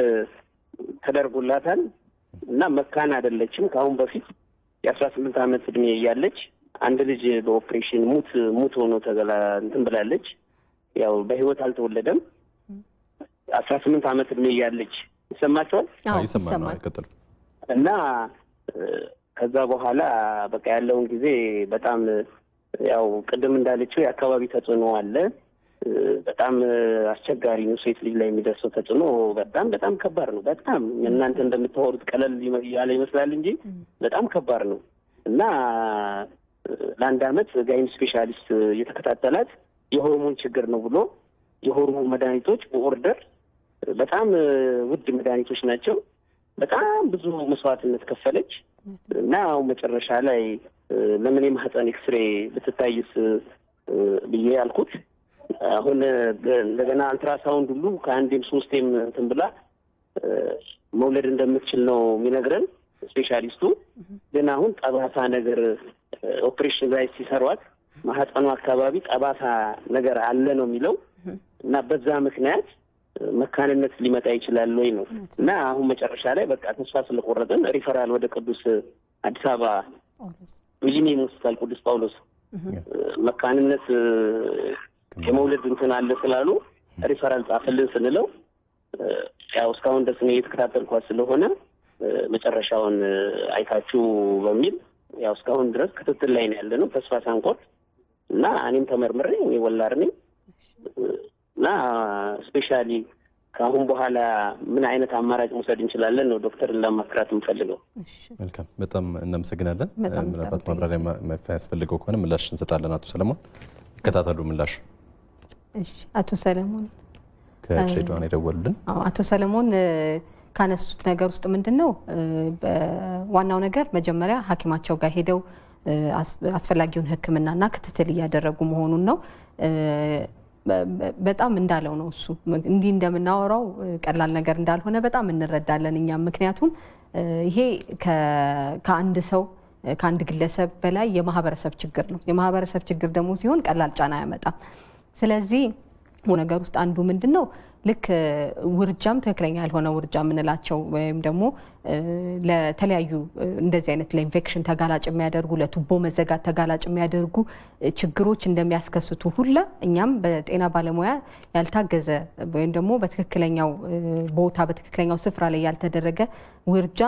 ተደርጎላታል እና መካን አይደለችም። ከአሁን በፊት የ18 ዓመት እድሜ እያለች አንድ ልጅ በኦፕሬሽን ሙት ሆኖ እንትን ብላለች። ያው በህይወት አልተወለደም። 18 ዓመት እድሜ እያለች ይሰማቸዋል። ይሰማል ቀጥሉ። እና ከዛ በኋላ በቃ ያለውን ጊዜ በጣም ያው ቅድም እንዳለችው የአካባቢ ተጽዕኖ አለ። በጣም አስቸጋሪ ነው። ሴት ልጅ ላይ የሚደርሰው ተጽዕኖ በጣም ከባድ ነው። በጣም እናንተ እንደምታወሩት ቀለል ያለ ይመስላል እንጂ በጣም ከባድ ነው እና ለአንድ ዓመት ጋይኒ ስፔሻሊስት የተከታተላት የሆርሞን ችግር ነው ብሎ የሆርሞን መድኃኒቶች በኦርደር በጣም ውድ መድኃኒቶች ናቸው። በጣም ብዙ መስዋዕትነት ከፈለች እና አሁን መጨረሻ ላይ ለምን የማህፀን ኤክስሬ ብትታይስ ብዬ ያልኩት አሁን እንደገና አልትራሳውንድ ሁሉ ከአንዴም ሶስቴም እንትን ብላ መውለድ እንደምትችል ነው የሚነግረን ስፔሻሊስቱ። ግን አሁን ጠባሳ ነገር ኦፕሬሽን ላይ ሲሰሯት ማህፀኑ አካባቢ ጠባሳ ነገር አለ ነው የሚለው እና በዛ ምክንያት መካንነት ሊመጣ ይችላል ወይ ነው እና አሁን መጨረሻ ላይ በቃ ተስፋ ስለቆረጥን ሪፈራል ወደ ቅዱስ አዲስ አበባ ሚሊኒየም ሆስፒታል ቅዱስ ጳውሎስ መካንነት የመውለድ እንትን አለ ስላሉ ሪፈራል ጻፈልን ስንለው ያው እስካሁን ድረስ ነው እየተከታተልኳት ስለሆነ መጨረሻውን አይታችሁ በሚል ያው እስካሁን ድረስ ክትትል ላይ ነው ያለነው ተስፋ ሳንቆርጥ እና እኔም ተመርምሬ ወላድ ነኝ እና ስፔሻሊ ከአሁን በኋላ ምን አይነት አማራጭ መውሰድ እንችላለን ነው ዶክተር ለማክራት እንፈልገው። መልካም በጣም እናመሰግናለን። ምናልባት ማብራሪያ ያስፈልገው ከሆነ ምላሽ እንሰጣለን። አቶ ሰለሞን ይከታተሉ ምላሽ። እሺ አቶ ሰለሞን ከድሬዳዋ ነው የደወሉልን። አቶ ሰለሞን ካነሱት ነገር ውስጥ ምንድነው ዋናው ነገር መጀመሪያ ሐኪማቸው ጋር ሄደው አስፈላጊውን ሕክምናና ክትትል እያደረጉ መሆኑን ነው። በጣም እንዳለው ነው እሱ እንዲህ እንደምናወራው ቀላል ነገር እንዳልሆነ በጣም እንረዳለን እኛም። ምክንያቱም ይሄ ከአንድ ሰው ከአንድ ግለሰብ በላይ የማህበረሰብ ችግር ነው። የማህበረሰብ ችግር ደግሞ ሲሆን ቀላል ጫና ያመጣል። ስለዚህ ነገር ውስጥ አንዱ ምንድነው ልክ ውርጃም ትክክለኛ ያልሆነ ውርጃ የምንላቸው ወይም ደግሞ ለተለያዩ እንደዚህ አይነት ለኢንፌክሽን ተጋላጭ የሚያደርጉ ለቱቦ መዘጋት ተጋላጭ የሚያደርጉ ችግሮች እንደሚያስከስቱ ሁላ እኛም በጤና ባለሙያ ያልታገዘ ወይም ደግሞ በትክክለኛው ቦታ በትክክለኛው ስፍራ ላይ ያልተደረገ ውርጃ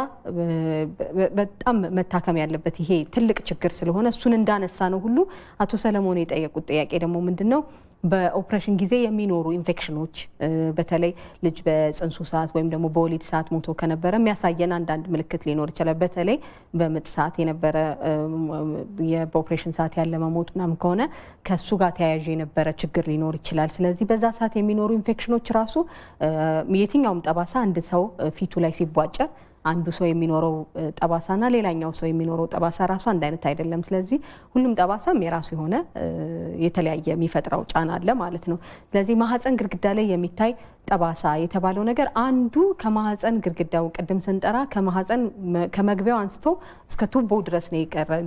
በጣም መታከም ያለበት ይሄ ትልቅ ችግር ስለሆነ እሱን እንዳነሳ ነው ሁሉ አቶ ሰለሞን የጠየቁት ጥያቄ ደግሞ ምንድነው በኦፕሬሽን ጊዜ የሚኖሩ ኢንፌክሽኖች በተለይ ልጅ በጽንሱ ሰዓት ወይም ደግሞ በወሊድ ሰዓት ሞቶ ከነበረ የሚያሳየን አንዳንድ ምልክት ሊኖር ይችላል። በተለይ በምጥ ሰዓት የነበረ በኦፕሬሽን ሰዓት ያለ መሞት ምናምን ከሆነ ከሱ ጋር ተያያዥ የነበረ ችግር ሊኖር ይችላል። ስለዚህ በዛ ሰዓት የሚኖሩ ኢንፌክሽኖች ራሱ የትኛውም ጠባሳ አንድ ሰው ፊቱ ላይ ሲቧጨር አንዱ ሰው የሚኖረው ጠባሳና ሌላኛው ሰው የሚኖረው ጠባሳ ራሱ አንድ አይነት አይደለም። ስለዚህ ሁሉም ጠባሳም የራሱ የሆነ የተለያየ የሚፈጥረው ጫና አለ ማለት ነው። ስለዚህ ማህፀን ግድግዳ ላይ የሚታይ ጠባሳ የተባለው ነገር አንዱ ከማህፀን ግድግዳው ቅድም ስንጠራ ከማህፀን ከመግቢያው አንስቶ እስከ ቱቦ ድረስ ነው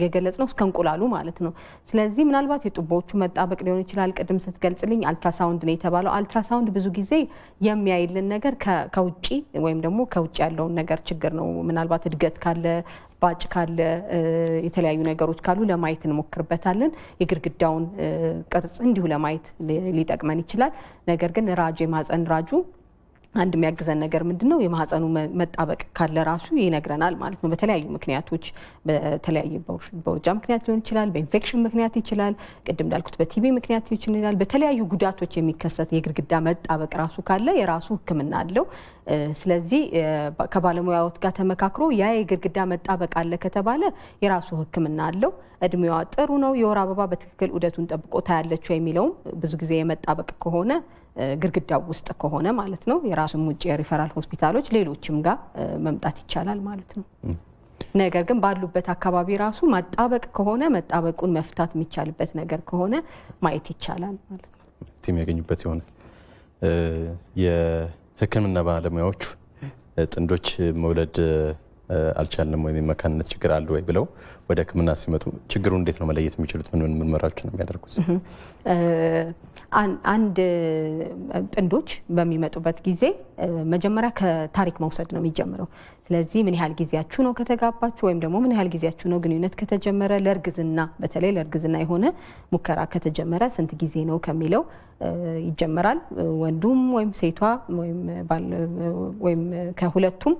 የገለጽነው እስከ እንቁላሉ ማለት ነው። ስለዚህ ምናልባት የቱቦዎቹ መጣበቅ ሊሆን ይችላል። ቅድም ስትገልጽልኝ አልትራሳውንድ ነው የተባለው። አልትራሳውንድ ብዙ ጊዜ የሚያይልን ነገር ከውጪ ወይም ደግሞ ከውጪ ያለውን ነገር ችግር ነው። ምናልባት እድገት ካለ ባጭ ካለ የተለያዩ ነገሮች ካሉ ለማየት እንሞክርበታለን። የግድግዳውን ቅርጽ እንዲሁ ለማየት ሊጠቅመን ይችላል። ነገር ግን ራጅ የማህፀን ራጁ አንድ የሚያግዘን ነገር ምንድነው የማህፀኑ መጣበቅ ካለ ራሱ ይነግረናል ማለት ነው። በተለያዩ ምክንያቶች በተለያየ በውርጃ ምክንያት ሊሆን ይችላል፣ በኢንፌክሽን ምክንያት ይችላል፣ ቅድም እንዳልኩት በቲቢ ምክንያት ይችላል። በተለያዩ ጉዳቶች የሚከሰት የግድግዳ መጣበቅ ራሱ ካለ የራሱ ሕክምና አለው። ስለዚህ ከባለሙያዎች ጋር ተመካክሮ ያ የግድግዳ መጣበቅ አለ ከተባለ የራሱ ሕክምና አለው። እድሜዋ ጥሩ ነው፣ የወር አበባ በትክክል ዑደቱን ጠብቆ ታያለች የሚለው ብዙ ጊዜ የመጣበቅ ከሆነ ግድግዳው ውስጥ ከሆነ ማለት ነው የራሱም ውጪ የሪፈራል ሆስፒታሎች ሌሎችም ጋር መምጣት ይቻላል ማለት ነው። ነገር ግን ባሉበት አካባቢ ራሱ መጣበቅ ከሆነ መጣበቁን መፍታት የሚቻልበት ነገር ከሆነ ማየት ይቻላል ማለት ነው። ቲም ያገኙበት ይሆናል። የህክምና ባለሙያዎች ጥንዶች መውለድ አልቻልንም ወይም የመካንነት ችግር አለ ወይ ብለው ወደ ህክምና ሲመጡ ችግሩ እንዴት ነው መለየት የሚችሉት? ምን ምርመራዎች ነው የሚያደርጉት? አንድ ጥንዶች በሚመጡበት ጊዜ መጀመሪያ ከታሪክ መውሰድ ነው የሚጀምረው። ስለዚህ ምን ያህል ጊዜያችሁ ነው ከተጋባችሁ ወይም ደግሞ ምን ያህል ጊዜያችሁ ነው ግንኙነት ከተጀመረ፣ ለእርግዝና በተለይ ለእርግዝና የሆነ ሙከራ ከተጀመረ ስንት ጊዜ ነው ከሚለው ይጀምራል። ወንዱም ወይም ሴቷ ወይም ከሁለቱም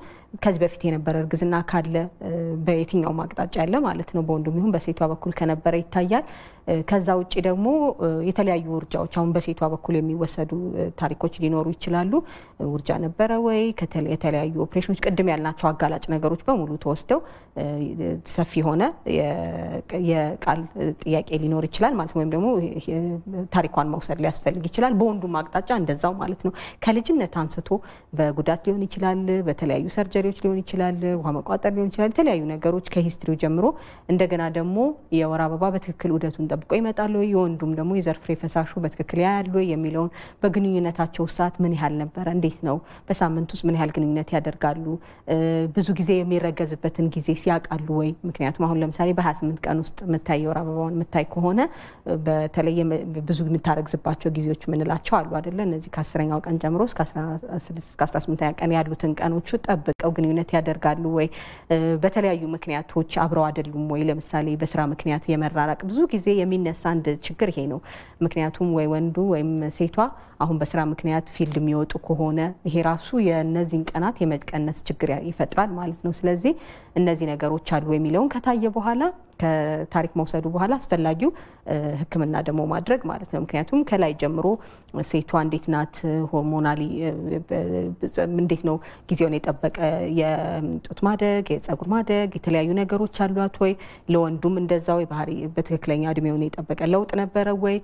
ከዚህ በፊት የነበረ እርግዝና ካለ በየትኛውም አቅጣጫ ያለ ማለት ነው በወንዱም ይሁን በሴቷ በኩል ከነበረ ይታያል። ከዛ ውጪ ደግሞ የተለያዩ ውርጃዎች አሁን በሴቷ በኩል የሚወሰዱ ታሪኮች ሊኖሩ ይችላሉ። ውርጃ ነበረ ወይ፣ የተለያዩ ኦፕሬሽኖች ቅድም ያልናቸው ያየናቸው አጋላጭ ነገሮች በሙሉ ተወስደው ሰፊ ሆነ የቃል ጥያቄ ሊኖር ይችላል ማለት ነው። ወይም ደግሞ ታሪኳን መውሰድ ሊያስፈልግ ይችላል። በወንዱም አቅጣጫ እንደዛው ማለት ነው። ከልጅነት አንስቶ በጉዳት ሊሆን ይችላል፣ በተለያዩ ሰርጀሪዎች ሊሆን ይችላል፣ ውሃ መቋጠር ሊሆን ይችላል፣ የተለያዩ ነገሮች ከሂስትሪው ጀምሮ እንደገና ደግሞ የወር አበባ በትክክል ዑደቱን ጠብቆ ይመጣል ወይ፣ የወንዱም ደግሞ የዘር ፍሬ ፈሳሹ በትክክል ያያል ወይ የሚለውን በግንኙነታቸው ሰዓት ምን ያህል ነበረ፣ እንዴት ነው፣ በሳምንት ውስጥ ምን ያህል ግንኙነት ያደርጋሉ፣ ብዙ ጊዜ የሚረገዝበትን ጊዜ ሲያውቃሉ ወይ? ምክንያቱም አሁን ለምሳሌ በ28 ቀን ውስጥ የምታይ የወር አበባውን የምታይ ከሆነ በተለይ ብዙ የምታረግዝባቸው ጊዜዎች ምንላቸው አሉ አይደለ? እነዚህ ከ10ኛው ቀን ጀምሮ እስከ 18ኛ ቀን ያሉትን ቀኖቹ ጠብቀው ግንኙነት ያደርጋሉ ወይ? በተለያዩ ምክንያቶች አብረው አይደሉም ወይ? ለምሳሌ በስራ ምክንያት የመራራቅ ብዙ ጊዜ የሚነሳ አንድ ችግር ይሄ ነው። ምክንያቱም ወይ ወንዱ ወይም ሴቷ አሁን በስራ ምክንያት ፊልድ የሚወጡ ከሆነ ይሄ ራሱ የነዚህን ቀናት የመቀነስ ችግር ይፈጥራል ማለት ነው። ስለዚህ እነዚህ ነገሮች አሉ የሚለውን ከታየ በኋላ ከታሪክ መውሰዱ በኋላ አስፈላጊው ሕክምና ደግሞ ማድረግ ማለት ነው። ምክንያቱም ከላይ ጀምሮ ሴቷ እንዴት ናት፣ ሆርሞናሊ እንዴት ነው ጊዜውን የጠበቀ የጡት ማደግ፣ የጸጉር ማደግ፣ የተለያዩ ነገሮች አሏት ወይ? ለወንዱም እንደዛው የባህሪ በትክክለኛ እድሜውን የጠበቀ ለውጥ ነበረ ወይ?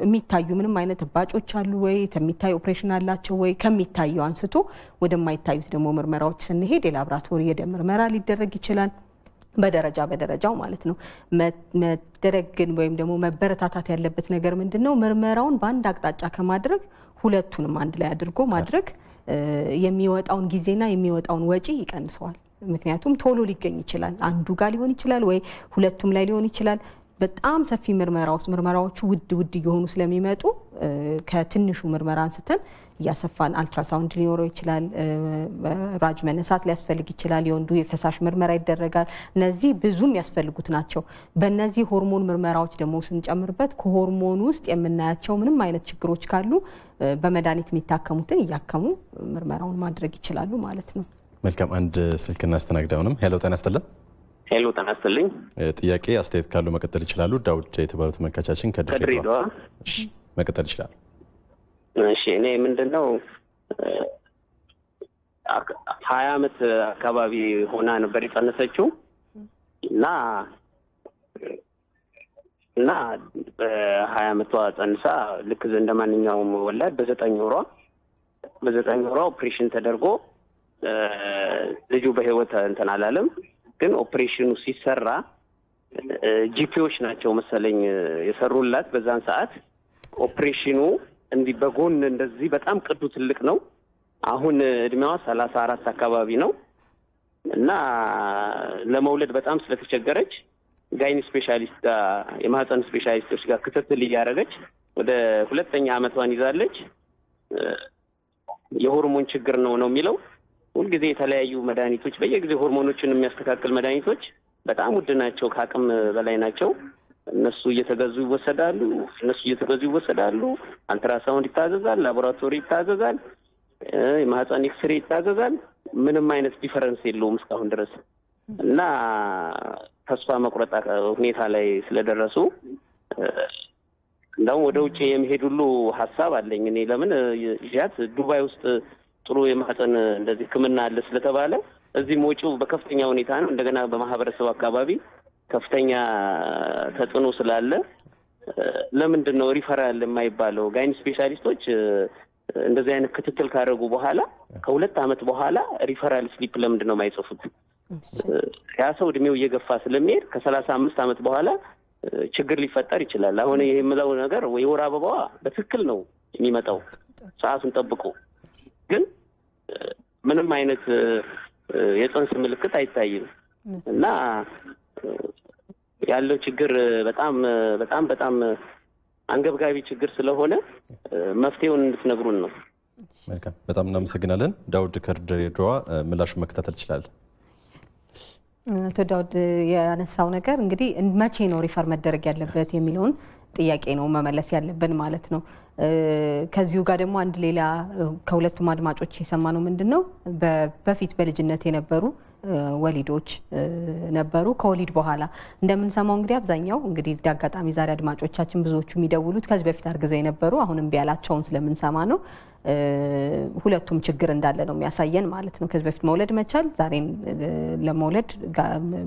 የሚታዩ ምንም አይነት እባጮች አሉ ወይ? የሚታዩ ኦፕሬሽን አላቸው ወይ? ከሚታየው አንስቶ ወደማይታዩት ደግሞ ምርመራዎች ስንሄድ የላብራቶሪ የደም ምርመራ ሊደረግ ይችላል። በደረጃው ማለት ነው። መደረግን ወይም ደግሞ መበረታታት ያለበት ነገር ምንድነው? ምርመራውን በአንድ አቅጣጫ ከማድረግ ሁለቱንም አንድ ላይ አድርጎ ማድረግ የሚወጣውን ጊዜና የሚወጣውን ወጪ ይቀንሰዋል። ምክንያቱም ቶሎ ሊገኝ ይችላል፣ አንዱ ጋር ሊሆን ይችላል ወይ ሁለቱም ላይ ሊሆን ይችላል። በጣም ሰፊ ምርመራዎቹ ውድ እየሆኑ ስለሚመጡ ከትንሹ ምርመራ አንስተን እያሰፋን አልትራሳውንድ ሊኖረው ይችላል፣ ራጅ መነሳት ሊያስፈልግ ይችላል፣ የወንዱ የፈሳሽ ምርመራ ይደረጋል። እነዚህ ብዙም ያስፈልጉት ናቸው። በእነዚህ ሆርሞን ምርመራዎች ደግሞ ስንጨምርበት ከሆርሞን ውስጥ የምናያቸው ምንም አይነት ችግሮች ካሉ በመድኃኒት የሚታከሙትን እያከሙ ምርመራውን ማድረግ ይችላሉ ማለት ነው። መልካም። አንድ ስልክ እናስተናግዳውንም። ሄሎ ጤና ይስጥልን። ሄሎ ጤና ይስጥልኝ። ጥያቄ አስተያየት ካሉ መቀጠል ይችላሉ። ዳውድ የተባሉት ተመልካቻችን ከድሬዳዋ መቀጠል ይችላል። እሺ፣ እኔ ምንድነው 20 ዓመት አካባቢ ሆና ነበር የጸነሰችው እና በ20 ዓመቷ ጸንሳ ልክ እንደማንኛውም ወላድ በ9 ወሯ ኦፕሬሽን ተደርጎ ልጁ በህይወት እንትን አላለም። ግን ኦፕሬሽኑ ሲሰራ ጂፒዎች ናቸው መሰለኝ የሰሩላት በዛን ሰዓት። ኦፕሬሽኑ እንዲህ በጎን እንደዚህ በጣም ቅዱ ትልቅ ነው። አሁን እድሜዋ 34 አካባቢ ነው እና ለመውለድ በጣም ስለተቸገረች ጋይኒ ስፔሻሊስት ጋር የማህፀን ስፔሻሊስቶች ጋር ክትትል እያደረገች ወደ 2ኛ ዓመቷን ይዛለች። የሆርሞን ችግር ነው የሚለው። ሁልጊዜ የተለያዩ መድኃኒቶች በየጊዜው ሆርሞኖችን የሚያስተካክል መድኃኒቶች በጣም ውድ ናቸው፣ ከአቅም በላይ ናቸው። እነሱ እየተገዙ ይወሰዳሉ። አልትራሳውንድ ይታዘዛል፣ ላቦራቶሪ ይታዘዛል፣ የማህፀን ኤክስሬ ይታዘዛል። ምንም አይነት ዲፈረንስ የለውም እስካሁን ድረስ እና ተስፋ መቁረጥ ሁኔታ ላይ ስለደረሱ እንደውም ወደ ውጭ የሚሄድ ሁሉ ሀሳብ አለኝ እኔ። ለምን ይያት ዱባይ ውስጥ ጥሩ የማህፀን እንደዚህ ሕክምና አለ ስለተባለ እዚህም ወጪው በከፍተኛ ሁኔታ ነው። እንደገና በማህበረሰቡ አካባቢ ከፍተኛ ተጽዕኖ ስላለ ለምንድን ነው ሪፈራል የማይባለው? ጋይኒ ስፔሻሊስቶች እንደዚህ አይነት ክትትል ካደረጉ በኋላ ከ2 ዓመት በኋላ ሪፈራል ስሊፕ ለምንድን ነው የማይጽፉት? ያ ሰው እድሜው እየገፋ ስለሚሄድ ከ35 ዓመት በኋላ ችግር ሊፈጠር ይችላል። አሁን ይሄ የምለው ነገር የወር አበባዋ በትክክል ነው የሚመጣው ሰዓቱን ጠብቆ፣ ግን ምንም አይነት የጽንስ ምልክት አይታይም እና ያለው ችግር በጣም አንገብጋቢ ችግር ስለሆነ መፍትሄውን እንድትነግሩን ነው። መልካም፣ በጣም እናመሰግናለን። ዳውድ ከድሬዳዋ ምላሹን መከታተል ይችላል። አቶ ዳውድ ያነሳው ነገር እንግዲህ መቼ ነው ሪፈር መደረግ ያለበት የሚለውን ጥያቄ ነው መመለስ ያለብን ማለት ነው። ከዚሁ ጋር ደግሞ አንድ ሌላ ከሁለቱም አድማጮች የሰማነው ምንድነው በፊት በልጅነት የነበሩ ወሊዶች ነበሩ። ከወሊድ በኋላ እንደምንሰማው እንግዲህ አብዛኛው እንግዲህ አጋጣሚ ዛሬ አድማጮቻችን ብዙዎቹ የሚደውሉት ከዚህ በፊት አርግዘው የነበሩ አሁንም ቢያላቸውን ስለምንሰማ ነው። ሁለቱም ችግር እንዳለ ነው የሚያሳየን ማለት ነው። ከዚህ በፊት መውለድ መቻል ዛሬን ለመውለድ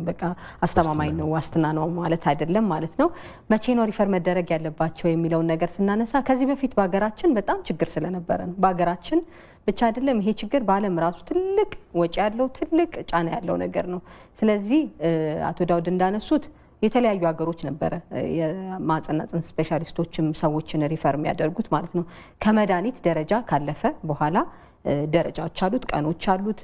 በቃ አስተማማኝ ነው ዋስትና ነው ማለት አይደለም ማለት ነው። መቼ ነው ሪፈር መደረግ ያለባቸው የሚለውን ነገር ስናነሳ ከዚህ በፊት በሀገራችን በጣም ችግር ስለነበረ ነው። በሀገራችን ብቻ አይደለም ይሄ ችግር በዓለም ራሱ ትልቅ ወጪ ያለው ትልቅ ጫና ያለው ነገር ነው። ስለዚህ አቶ ዳውድ እንዳነሱት የተለያዩ ሀገሮች ነበረ የማህጸንና ጽንስ ስፔሻሊስቶችም ሰዎችን ሪፈር የሚያደርጉት ማለት ነው። ከመድኃኒት ደረጃ ካለፈ በኋላ ደረጃዎች አሉት፣ ቀኖች አሉት።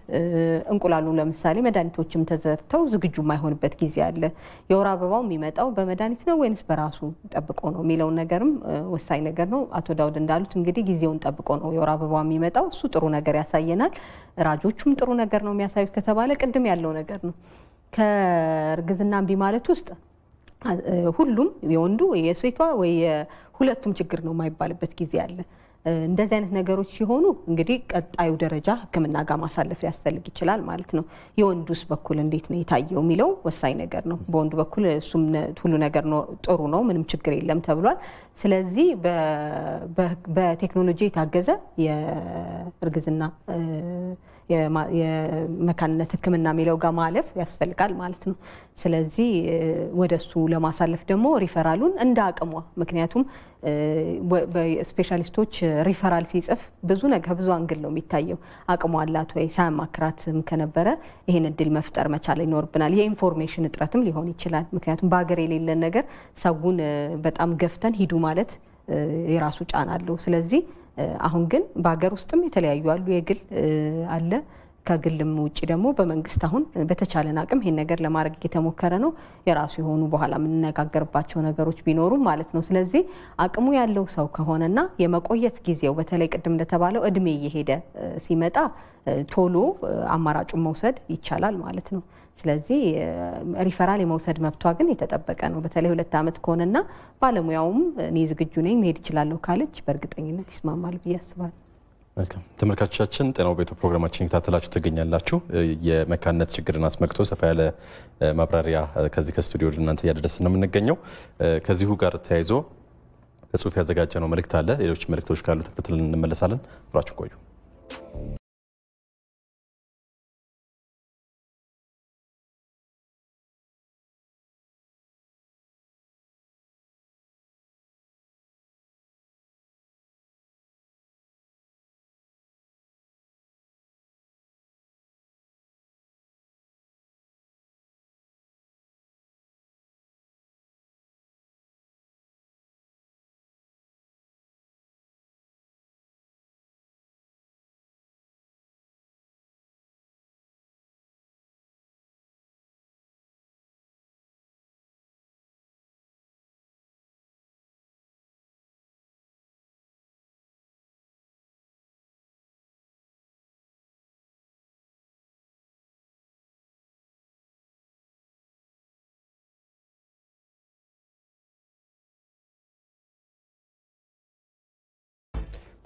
እንቁላሉ ለምሳሌ መድኃኒቶችም ተዘርተው ዝግጁ የማይሆንበት ጊዜ አለ። የወር አበባው የሚመጣው በመድኃኒት ነው ወይንስ በራሱ ጠብቆ ነው የሚለውን ነገርም ወሳኝ ነገር ነው። አቶ ዳውድ እንዳሉት እንግዲህ ጊዜውን ጠብቆ ነው የወር አበባው የሚመጣው። እሱ ጥሩ ነገር ያሳየናል። ራጆቹም ጥሩ ነገር ነው የሚያሳዩት ከተባለ ቅድም ያለው ነገር ነው። ከእርግዝና እምቢ ማለት ውስጥ ሁሉም የወንዱ ወይ የሴቷ ወይ ሁለቱም ችግር ነው የማይባልበት ጊዜ አለ። እንደዚህ አይነት ነገሮች ሲሆኑ እንግዲህ ቀጣዩ ደረጃ ሕክምና ጋር ማሳለፍ ሊያስፈልግ ይችላል ማለት ነው። የወንዱስ በኩል እንዴት ነው የታየው የሚለው ወሳኝ ነገር ነው። በወንዱ በኩል እሱም ሁሉ ነገር ጥሩ ነው፣ ምንም ችግር የለም ተብሏል። ስለዚህ በቴክኖሎጂ የታገዘ የእርግዝና የመካንነት ሕክምና የሚለው ጋር ማለፍ ያስፈልጋል ማለት ነው። ስለዚህ ወደሱ ለማሳለፍ ደግሞ ሪፈራሉን እንደ አቅሟ ምክንያቱም በስፔሻሊስቶች ሪፈራል ሲጽፍ ብዙ ነገር ብዙ አንግል ነው የሚታየው። አቅሟ አላት ወይ ሳያማክራትም ከነበረ ይሄን እድል መፍጠር መቻል ይኖርብናል። የኢንፎርሜሽን እጥረትም ሊሆን ይችላል። ምክንያቱም በሀገር የሌለን ነገር ሰውን በጣም ገፍተን ሂዱ ማለት የራሱ ጫና አለው። ስለዚህ አሁን ግን በሀገር ውስጥም የተለያዩ አሉ፣ የግል አለ፣ ከግልም ውጪ ደግሞ በመንግስት አሁን በተቻለን አቅም ይሄን ነገር ለማድረግ እየተሞከረ ነው። የራሱ የሆኑ በኋላ የምንነጋገርባቸው ነገሮች ቢኖሩም ማለት ነው። ስለዚህ አቅሙ ያለው ሰው ከሆነና የመቆየት ጊዜው በተለይ ቅድም እንደተባለው እድሜ እየሄደ ሲመጣ ቶሎ አማራጩን መውሰድ ይቻላል ማለት ነው። ስለዚህ ሪፈራል የመውሰድ መብቷ ግን የተጠበቀ ነው። በተለይ 2 ዓመት ከሆነና ባለሙያውም እኔ ዝግጁ ነኝ መሄድ እችላለሁ ካለች በእርግጠኝነት ይስማማል ብዬ አስባለሁ። መልካም ተመልካቾቻችን፣ ጤናው ቤቱ ፕሮግራማችን እየተከታተላችሁ ትገኛላችሁ። የመካንነት ችግርን አስመልክቶ ሰፋ ያለ ማብራሪያ ከዚህ ከስቱዲዮ ለእናንተ እያደረስን ነው የምንገኘው። ከዚሁ ጋር ተያይዞ በጽሁፍ ያዘጋጀነው መልእክት አለ። ሌሎች መልእክቶች ካሉ ተከታትለን እንመለሳለን። አብራችሁ ቆዩ።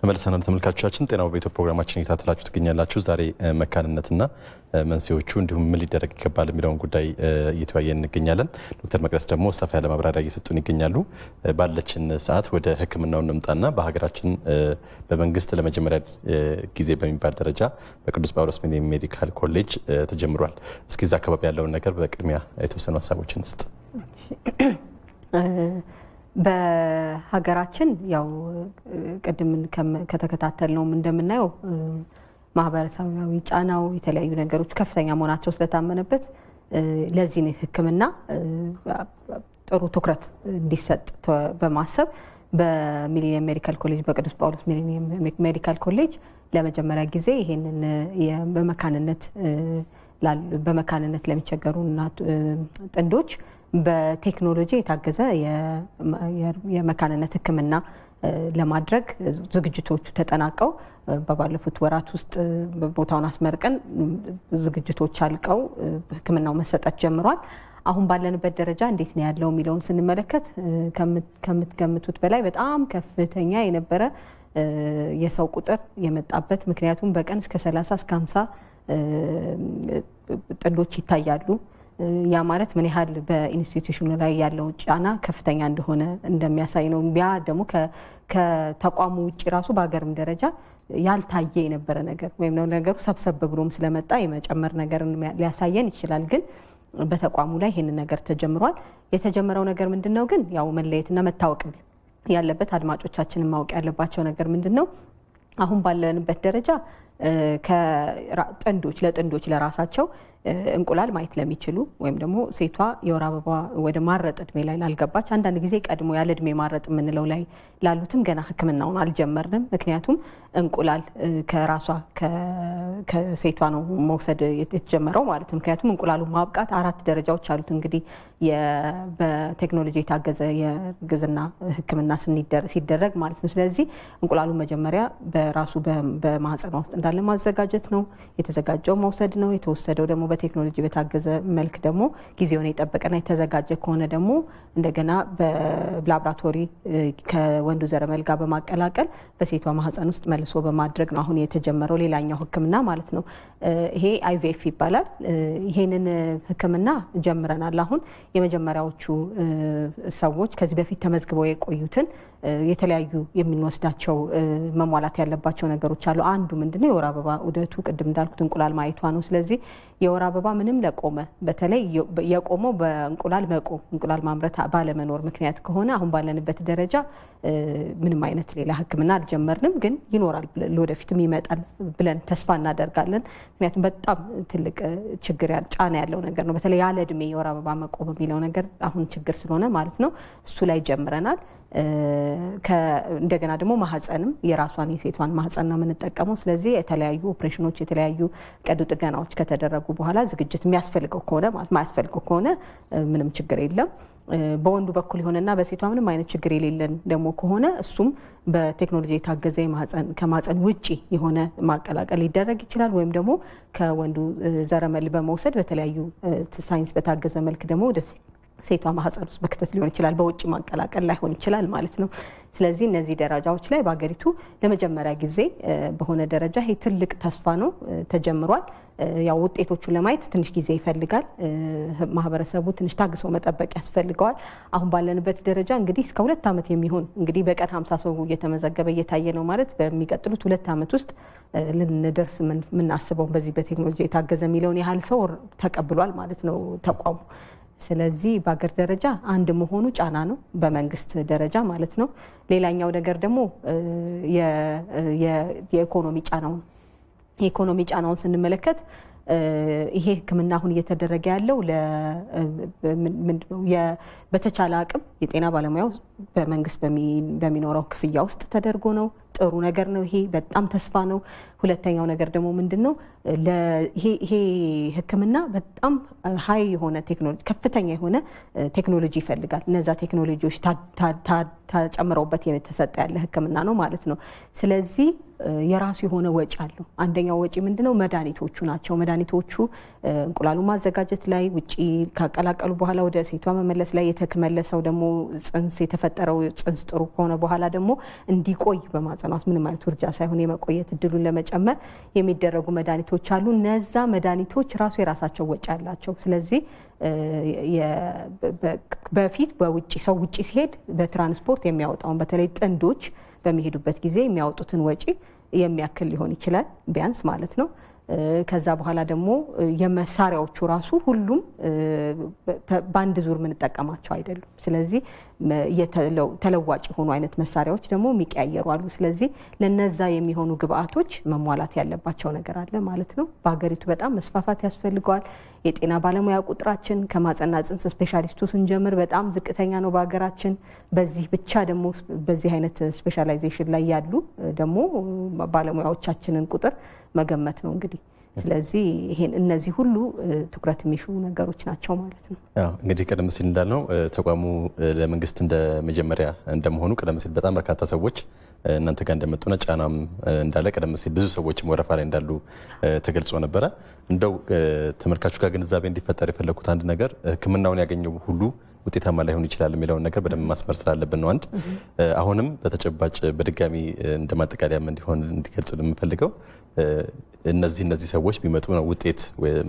ተመልሰናል ተመልካቾቻችን። ጤናው ቤቱ ፕሮግራማችን እየተከታተላችሁ ትገኛላችሁ። ዛሬ መካንነትና መንስኤዎቹ እንዲሁም ምን ሊደረግ ይገባል የሚለውን ጉዳይ እየተወያየን እንገኛለን። ዶክተር መቅደስ ደግሞ ሰፋ ያለ ማብራሪያ እየሰጡን ይገኛሉ። ባለችን ሰዓት ወደ ሕክምናው እንምጣና በሀገራችን በመንግስት ለመጀመሪያ ጊዜ በሚባል ደረጃ በቅዱስ ጳውሎስ ሜዲካል ኮሌጅ ተጀምሯል። እስኪ እዛ አካባቢ ያለውን ነገር በቅድሚያ የተወሰኑ ሀሳቦችን እንስጥ። በሀገራችን ያው ቅድም ከተከታተልነው እንደምናየው ማህበረሰባዊ ጫናው የተለያዩ ነገሮች ከፍተኛ መሆናቸው ስለታመነበት ለዚህ ነው ሕክምና ጥሩ ትኩረት እንዲሰጥ በማሰብ በሚሊኒየም ሜዲካል ኮሌጅ በቅዱስ ጳውሎስ ሚሊኒየም ሜዲካል ኮሌጅ ለመጀመሪያ ጊዜ ይሄንን በመካንነት ለሚቸገሩ ጥንዶች በቴክኖሎጂ የታገዘ የመካንነት ሕክምና ለማድረግ ዝግጅቶቹ ተጠናቀው በባለፉት ወራት ውስጥ ቦታውን አስመርቀን ዝግጅቶች አልቀው ሕክምናው መሰጠት ጀምሯል። አሁን ባለንበት ደረጃ እንዴት ነው ያለው የሚለውን ስንመለከት ከምትገምቱት በላይ በጣም ከፍተኛ የነበረ የሰው ቁጥር የመጣበት ምክንያቱም በቀን እስከ 30 እስከ 50 ጥንዶች ይታያሉ። ያ ማለት ምን ያህል በኢንስቲትዩሽኑ ላይ ያለው ጫና ከፍተኛ እንደሆነ እንደሚያሳይ ነው። ያ ደግሞ ከተቋሙ ውጭ ራሱ በሀገርም ደረጃ ያልታየ የነበረ ነገር ወይም ነው ነገሩ ሰብሰብ ብሎም ስለመጣ የመጨመር ነገር ሊያሳየን ይችላል። ግን በተቋሙ ላይ ይሄንን ነገር ተጀምሯል። የተጀመረው ነገር ምንድነው ግን ያው መለየትና መታወቅ ያለበት አድማጮቻችንን ማወቅ ያለባቸው ነገር ምንድነው አሁን ባለንበት ደረጃ ለጥንዶች ለራሳቸው እንቁላል ማየት ለሚችሉ ወይም ደግሞ ሴቷ የወር አበባ ወደ ማረጥ እድሜ ላይ ላልገባች አንዳንድ ጊዜ ቀድሞ ያለ እድሜ ማረጥ የምንለው ላይ ላሉትም ገና ሕክምናውን አልጀመርንም። ምክንያቱም እንቁላል ከራሷ ከሴቷ ነው መውሰድ የተጀመረው ማለት ነው። ምክንያቱም እንቁላሉን ማብቃት 4 ደረጃዎች አሉት። እንግዲህ በቴክኖሎጂ የታገዘ የእርግዝና ሕክምና ሲደረግ ማለት ነው። ስለዚህ እንቁላሉን መጀመሪያ በራሱ በማህፀኗ ውስጥ እንዳለ ማዘጋጀት ነው። የተዘጋጀው መውሰድ ነው። የተወሰደው ደግሞ በቴክኖሎጂ በታገዘ መልክ ደግሞ ጊዜውን የጠበቀና የተዘጋጀ ከሆነ ደግሞ እንደገና በላብራቶሪ ከወንዱ ዘረመል ጋር በማቀላቀል በሴቷ ማህፀን ውስጥ መልሶ በማድረግ ነው አሁን የተጀመረው ሌላኛው ህክምና ማለት ነው። ይሄ አይቪኤፍ ይባላል። ይሄንን ህክምና ጀምረናል። አሁን የመጀመሪያዎቹ ሰዎች ከዚህ በፊት ተመዝግበው የቆዩትን የተለያዩ የምንወስዳቸው መሟላት ያለባቸው ነገሮች አሉ። አንዱ ምንድነው የወር አበባ ዑደቱ ቅድም እንዳልኩት እንቁላል ማየቷ ነው። ስለዚህ የወር አበባ ምንም ለቆመ በተለይ የቆመው በእንቁላል መቆም እንቁላል ማምረት ባለመኖር ምክንያት ከሆነ አሁን ባለንበት ደረጃ ምንም አይነት ሌላ ህክምና አልጀመርንም። ግን ይኖራል ለወደፊትም ይመጣል ብለን ተስፋ እናደርጋለን። ምክንያቱም በጣም ትልቅ ችግር ጫና ያለው ነገር ነው። በተለይ ያለ እድሜ የወር አበባ መቆም የሚለው ነገር አሁን ችግር ስለሆነ ማለት ነው እሱ ላይ ጀምረናል። እንደገና ደግሞ ማህፀንም የራሷን የሴቷን ማህፀን ነው የምንጠቀመው። ስለዚህ የተለያዩ ኦፕሬሽኖች የተለያዩ ቀዶ ጥገናዎች ከተደረጉ በኋላ ዝግጅት የሚያስፈልገው ከሆነ ማለት ማያስፈልገው ከሆነ ምንም ችግር የለም። በወንዱ በኩል ይሆነና በሴቷ ምንም አይነት ችግር የሌለን ደግሞ ከሆነ እሱም በቴክኖሎጂ የታገዘ ከማህፀን ውጪ የሆነ ማቀላቀል ሊደረግ ይችላል። ወይም ደግሞ ከወንዱ ዘረመል በመውሰድ በተለያዩ ሳይንስ በታገዘ መልክ ደግሞ ወደ ሴቷ ማህፀን ውስጥ በክተት ሊሆን ይችላል። በውጭ ማቀላቀል ላይሆን ይችላል ማለት ነው። ስለዚህ እነዚህ ደረጃዎች ላይ በአገሪቱ ለመጀመሪያ ጊዜ በሆነ ደረጃ ይሄ ትልቅ ተስፋ ነው ተጀምሯል። ያው ውጤቶቹን ለማየት ትንሽ ጊዜ ይፈልጋል። ማህበረሰቡ ትንሽ ታግሶ መጠበቅ ያስፈልገዋል። አሁን ባለንበት ደረጃ እንግዲህ እስከ 2 ዓመት የሚሆን እንግዲህ በቀን 50 ሰው እየተመዘገበ እየታየ ነው ማለት በሚቀጥሉት 2 ዓመት ውስጥ ልንደርስ የምናስበው በዚህ በቴክኖሎጂ የታገዘ የሚለውን ያህል ሰው ተቀብሏል ማለት ነው ተቋሙ። ስለዚህ በአገር ደረጃ አንድ መሆኑ ጫና ነው በመንግስት ደረጃ ማለት ነው። ሌላኛው ነገር ደግሞ የኢኮኖሚ ጫናው ነው። የኢኮኖሚ ጫናውን ስንመለከት ይሄ ህክምና አሁን እየተደረገ ያለው በተቻለ አቅም የጤና ባለሙያው በመንግስት በሚኖረው ክፍያ ውስጥ ተደርጎ ነው። ጥሩ ነገር ነው። ይሄ በጣም ተስፋ ነው። ሁለተኛው ነገር ደግሞ ምንድነው ይሄ ህክምና በጣም ሀይ የሆነ ቴክኖሎጂ ከፍተኛ የሆነ ቴክኖሎጂ ይፈልጋል። እነዛ ቴክኖሎጂዎች ተጨምረውበት የተሰጠ ያለ ህክምና ነው ማለት ነው። ስለዚህ የራሱ የሆነ ወጪ አለው። አንደኛው ወጪ ምንድነው መድኃኒቶቹ ናቸው። መድኃኒቶቹ እንቁላሉ ማዘጋጀት ላይ ውጪ ካቀላቀሉ በኋላ ወደ ሴቷ መመለስ ላይ የተመለሰው ደግሞ ጽንስ የተፈጠረው ጽንስ ጥሩ ከሆነ በኋላ ደግሞ እንዲቆይ በማህፀኗ ውስጥ ምንም አይነት ውርጃ ሳይሆን የመቆየት እድሉን ለመጨመር የሚደረጉ መድኃኒቶች አሉ። እነዛ መድኃኒቶች ራሱ የራሳቸው ወጪ አላቸው። ስለዚህ በፊት በውጪ ሰው ውጪ ሲሄድ በትራንስፖርት የሚያወጣውን በተለይ ጥንዶች በሚሄዱበት ጊዜ የሚያወጡትን ወጪ የሚያክል ሊሆን ይችላል ቢያንስ ማለት ነው። ከዛ በኋላ ደግሞ የመሳሪያዎቹ ራሱ ሁሉም በአንድ ዙር የምንጠቀማቸው አይደሉም። ስለዚህ ተለዋጭ የሆኑ አይነት መሳሪያዎች ደግሞ የሚቀያየሩ አሉ። ስለዚህ ለነዛ የሚሆኑ ግብአቶች መሟላት ያለባቸው ነገር አለ ማለት ነው። በሀገሪቱ በጣም መስፋፋት ያስፈልገዋል። የጤና ባለሙያ ቁጥራችን ከማህፀንና ጽንስ ስፔሻሊስቱ ስንጀምር በጣም ዝቅተኛ ነው በሀገራችን። በዚህ ብቻ ደግሞ በዚህ አይነት ስፔሻላይዜሽን ላይ ያሉ ደግሞ ባለሙያዎቻችንን ቁጥር መገመት ነው እንግዲህ። ስለዚህ እነዚህ ሁሉ ትኩረት የሚሹ ነገሮች ናቸው ማለት ነው። እንግዲህ ቀደም ሲል እንዳልነው ተቋሙ ለመንግስት እንደ መጀመሪያ እንደመሆኑ ቀደም ሲል በጣም በርካታ ሰዎች እናንተ ጋር እንደመጡና ጫናም እንዳለ ቀደም ሲል ብዙ ሰዎችም ወረፋ ላይ እንዳሉ ተገልጾ ነበረ። እንደው ተመልካቹ ጋር ግንዛቤ እንዲፈጠር የፈለኩት አንድ ነገር ሕክምናውን ያገኘው ሁሉ ውጤታማ ላይሆን ይችላል የሚለውን ነገር በደንብ ማስመር ስላለብን ነው። አንድ አሁንም በተጨባጭ በድጋሚ እንደማጠቃለያም እንዲሆን እንዲገልጽ የምፈልገው እነዚህ ሰዎች ቢመጡ ነው ውጤት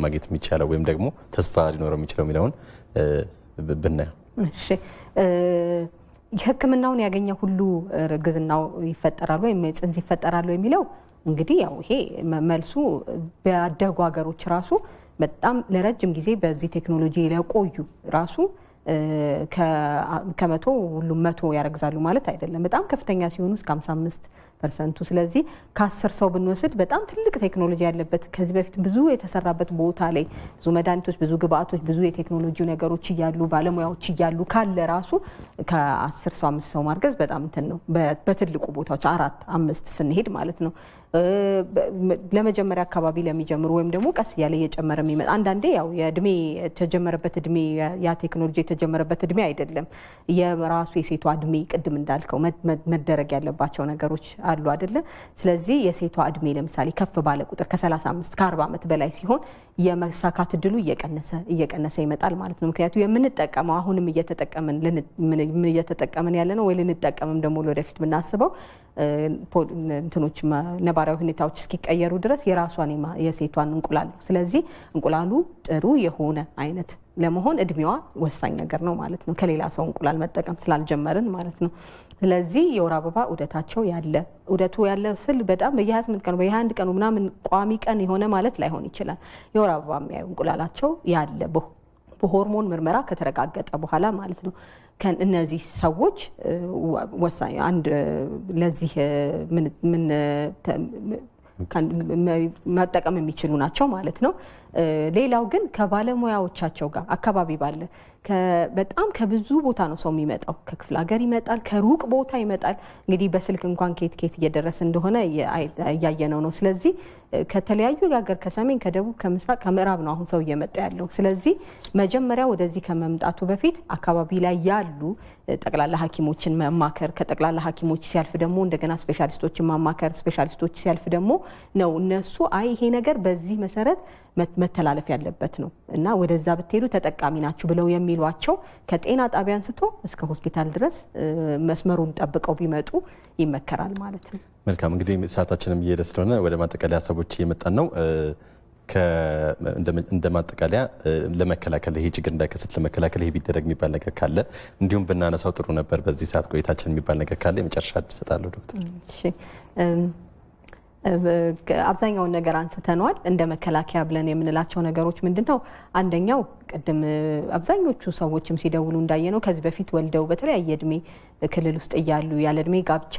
ማግኘት የሚቻለው ወይም ደግሞ ተስፋ ሊኖረው የሚችለው የሚለውን ብናየው። እሺ ሕክምናውን ያገኘ ሁሉ እርግዝናው ይፈጠራል ወይም ጽንስ ይፈጠራል የሚለው እንግዲህ ያው ይሄ መልሱ በአደጉ ሀገሮች ራሱ በጣም ለረጅም ጊዜ በዚህ ቴክኖሎጂ ለቆዩ ራሱ ከመቶ ሁሉም 100 ያረግዛሉ ማለት አይደለም። በጣም ከፍተኛ ሲሆኑ እስከ 55%። ስለዚህ ከ10 ሰው ብንወስድ በጣም ትልቅ ቴክኖሎጂ ያለበት ከዚህ በፊት ብዙ የተሰራበት ቦታ ላይ ብዙ መድኃኒቶች፣ ብዙ ግብአቶች፣ ብዙ የቴክኖሎጂ ነገሮች እያሉ ባለሙያዎች እያሉ ካለ ራሱ ከ10 ሰው 5 ሰው ማርገዝ በጣም እንትን ነው። በትልቁ ቦታዎች 4 5 ስንሄድ ማለት ነው። ለመጀመሪያ አካባቢ ለሚጀምሩ ወይም ደግሞ ቀስ ያለ እየጨመረ የሚመጣ አንዳንዴ ያው የእድሜ የተጀመረበት እድሜ ያ ቴክኖሎጂ የተጀመረበት እድሜ አይደለም የራሱ የሴቷ እድሜ ቅድም እንዳልከው መደረግ ያለባቸው ነገሮች አሉ አይደለ? ስለዚህ የሴቷ እድሜ ለምሳሌ ከፍ ባለ ቁጥር ከ35 ከ40 ዓመት በላይ ሲሆን የመሳካት እድሉ እየቀነሰ ይመጣል ማለት ነው። ምክንያቱም የምንጠቀመው አሁንም እየተጠቀምን ያለ ነው ወይ ልንጠቀምም ደግሞ ወደፊት የምናስበው እንትኖች ነባራዊ ሁኔታዎች እስኪቀየሩ ድረስ የራሷን የሴቷን እንቁላል ነው። ስለዚህ እንቁላሉ ጥሩ የሆነ አይነት ለመሆን እድሜዋ ወሳኝ ነገር ነው ማለት ነው። ከሌላ ሰው እንቁላል መጠቀም ስላልጀመርን ማለት ነው። ስለዚህ የወር አበባ ዑደታቸው ዑደቱ ያለ ስል በጣም በየ28 ቀኑ በየ21 ቀኑ ምናምን ቋሚ ቀን የሆነ ማለት ላይሆን ይችላል። የወር አበባ የሚያዩ እንቁላላቸው ያለ በሆርሞን ምርመራ ከተረጋገጠ በኋላ ማለት ነው። እነዚህ ሰዎች ወሳኝ አንድ ለዚህ ምን መጠቀም የሚችሉ ናቸው ማለት ነው። ሌላው ግን ከባለሙያዎቻቸው ጋር አካባቢ ባለ በጣም ከብዙ ቦታ ነው ሰው የሚመጣው። ከክፍለ ሀገር ይመጣል፣ ከሩቅ ቦታ ይመጣል። እንግዲህ በስልክ እንኳን ኬት እየደረሰ እንደሆነ እያየነው ነው። ስለዚህ ከተለያዩ ሀገር ከሰሜን፣ ከደቡብ፣ ከምስራቅ፣ ከምዕራብ ነው አሁን ሰው እየመጣ ያለው። ስለዚህ መጀመሪያ ወደዚህ ከመምጣቱ በፊት አካባቢ ላይ ያሉ ጠቅላላ ሐኪሞችን ማማከር፣ ከጠቅላላ ሐኪሞች ሲያልፍ ደግሞ እንደገና ስፔሻሊስቶችን ማማከር፣ ስፔሻሊስቶች ሲያልፍ ደግሞ ነው እነሱ ይሄ ነገር በዚህ መሰረት መተላለፍ ያለበት ነው እና ወደዛ ብትሄዱ ተጠቃሚ ናችሁ ብለው የሚሏቸው ከጤና ጣቢያ አንስቶ እስከ ሆስፒታል ድረስ መስመሩን ጠብቀው ቢመጡ ይመከራል ማለት ነው። መልካም እንግዲህ ሰዓታችንም እየሄደ ስለሆነ ወደ ማጠቃለያ ሀሳቦች እየመጣን ነው። እንደ ማጠቃለያ ለመከላከል ይሄ ችግር እንዳይከሰት ለመከላከል ይሄ ቢደረግ የሚባል ነገር ካለ እንዲሁም ብናነሳው ጥሩ ነበር በዚህ ሰዓት ቆይታችን የሚባል ነገር ካለ የመጨረሻ እሰጣለሁ ዶክተር። እሺ አብዛኛውን ነገር አንስተናል። እንደ መከላከያ ብለን የምንላቸው ነገሮች ምንድነው? አንደኛው ቅድም አብዛኞቹ ሰዎችም ሲደውሉ እንዳየነው ከዚህ በፊት ወልደው በተለያየ እድሜ ክልል ውስጥ እያሉ ያለ እድሜ ጋብቻ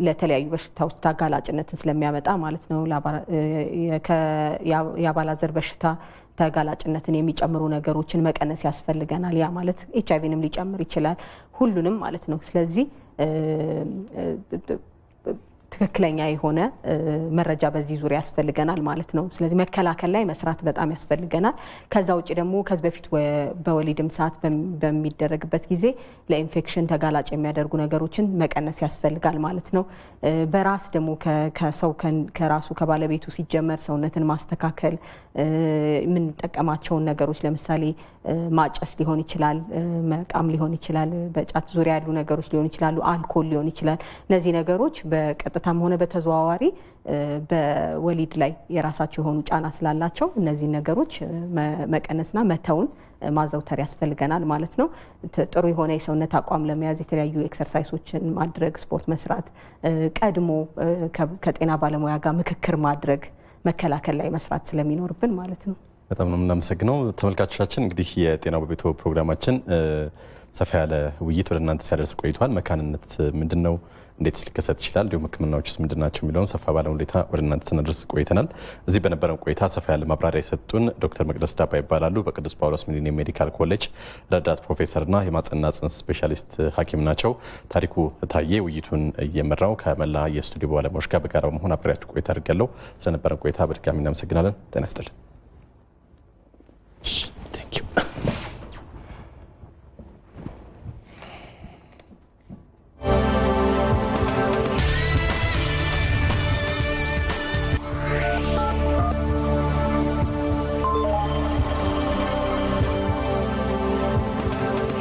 ለተለያዩ በሽታዎች ተጋላጭነትን ስለሚያመጣ ማለት ነው። የአባላዘር በሽታ ተጋላጭነትን የሚጨምሩ ነገሮችን መቀነስ ያስፈልገናል። ያ ማለት ኤችአይቪንም ሊጨምር ይችላል፣ ሁሉንም ማለት ነው። ስለዚህ ትክክለኛ የሆነ መረጃ በዚህ ዙሪያ ያስፈልገናል ማለት ነው። ስለዚህ መከላከል ላይ መስራት በጣም ያስፈልገናል። ከዛ ውጭ ደግሞ ከዚህ በፊት በወሊድም ሰዓት በሚደረግበት ጊዜ ለኢንፌክሽን ተጋላጭ የሚያደርጉ ነገሮችን መቀነስ ያስፈልጋል ማለት ነው። በራስ ደግሞ ከሰው ከራሱ ከባለቤቱ ሲጀመር ሰውነትን ማስተካከል የምንጠቀማቸውን ነገሮች ለምሳሌ ማጨስ ሊሆን ይችላል፣ መቃም ሊሆን ይችላል፣ በጫት ዙሪያ ያሉ ነገሮች ሊሆን ይችላሉ፣ አልኮል ሊሆን ይችላል። እነዚህ ነገሮች በቀጥታም ሆነ በተዘዋዋሪ በወሊድ ላይ የራሳቸው የሆኑ ጫና ስላላቸው እነዚህ ነገሮች መቀነስና መተውን ማዘውተር ያስፈልገናል ማለት ነው። ጥሩ የሆነ የሰውነት አቋም ለመያዝ የተለያዩ ኤክሰርሳይሶችን ማድረግ፣ ስፖርት መስራት፣ ቀድሞ ከጤና ባለሙያ ጋር ምክክር ማድረግ፣ መከላከል ላይ መስራት ስለሚኖርብን ማለት ነው። በጣም ነው የምናመሰግነው ተመልካቾቻችን። እንግዲህ የጤና በቤቶ ፕሮግራማችን ሰፋ ያለ ውይይት ወደ እናንተ ሲያደርስ ቆይቷል። መካንነት ምንድን ነው፣ እንዴትስ ሊከሰት ይችላል፣ እንዲሁም ሕክምናዎችስ ምንድን ናቸው የሚለውን ሰፋ ባለ ሁኔታ ወደ እናንተ ስናደርስ ቆይተናል። እዚህ በነበረን ቆይታ ሰፋ ያለ ማብራሪያ የሰጡን ዶክተር መቅደስ ዳባ ይባላሉ። በቅዱስ ጳውሎስ ሚሊኒየም ሜዲካል ኮሌጅ ረዳት ፕሮፌሰርና የማህጸንና ጽንስ ስፔሻሊስት ሐኪም ናቸው። ታሪኩ ታዬ ውይይቱን እየመራው ከመላ የስቱዲዮ ባለሙያዎች ጋር በጋራ በመሆን አብሬያችሁ ቆይታ አድርጋለሁ። ስለነበረን ቆይታ በድጋሚ እናመሰግናለን። ጤና ይስጥልን።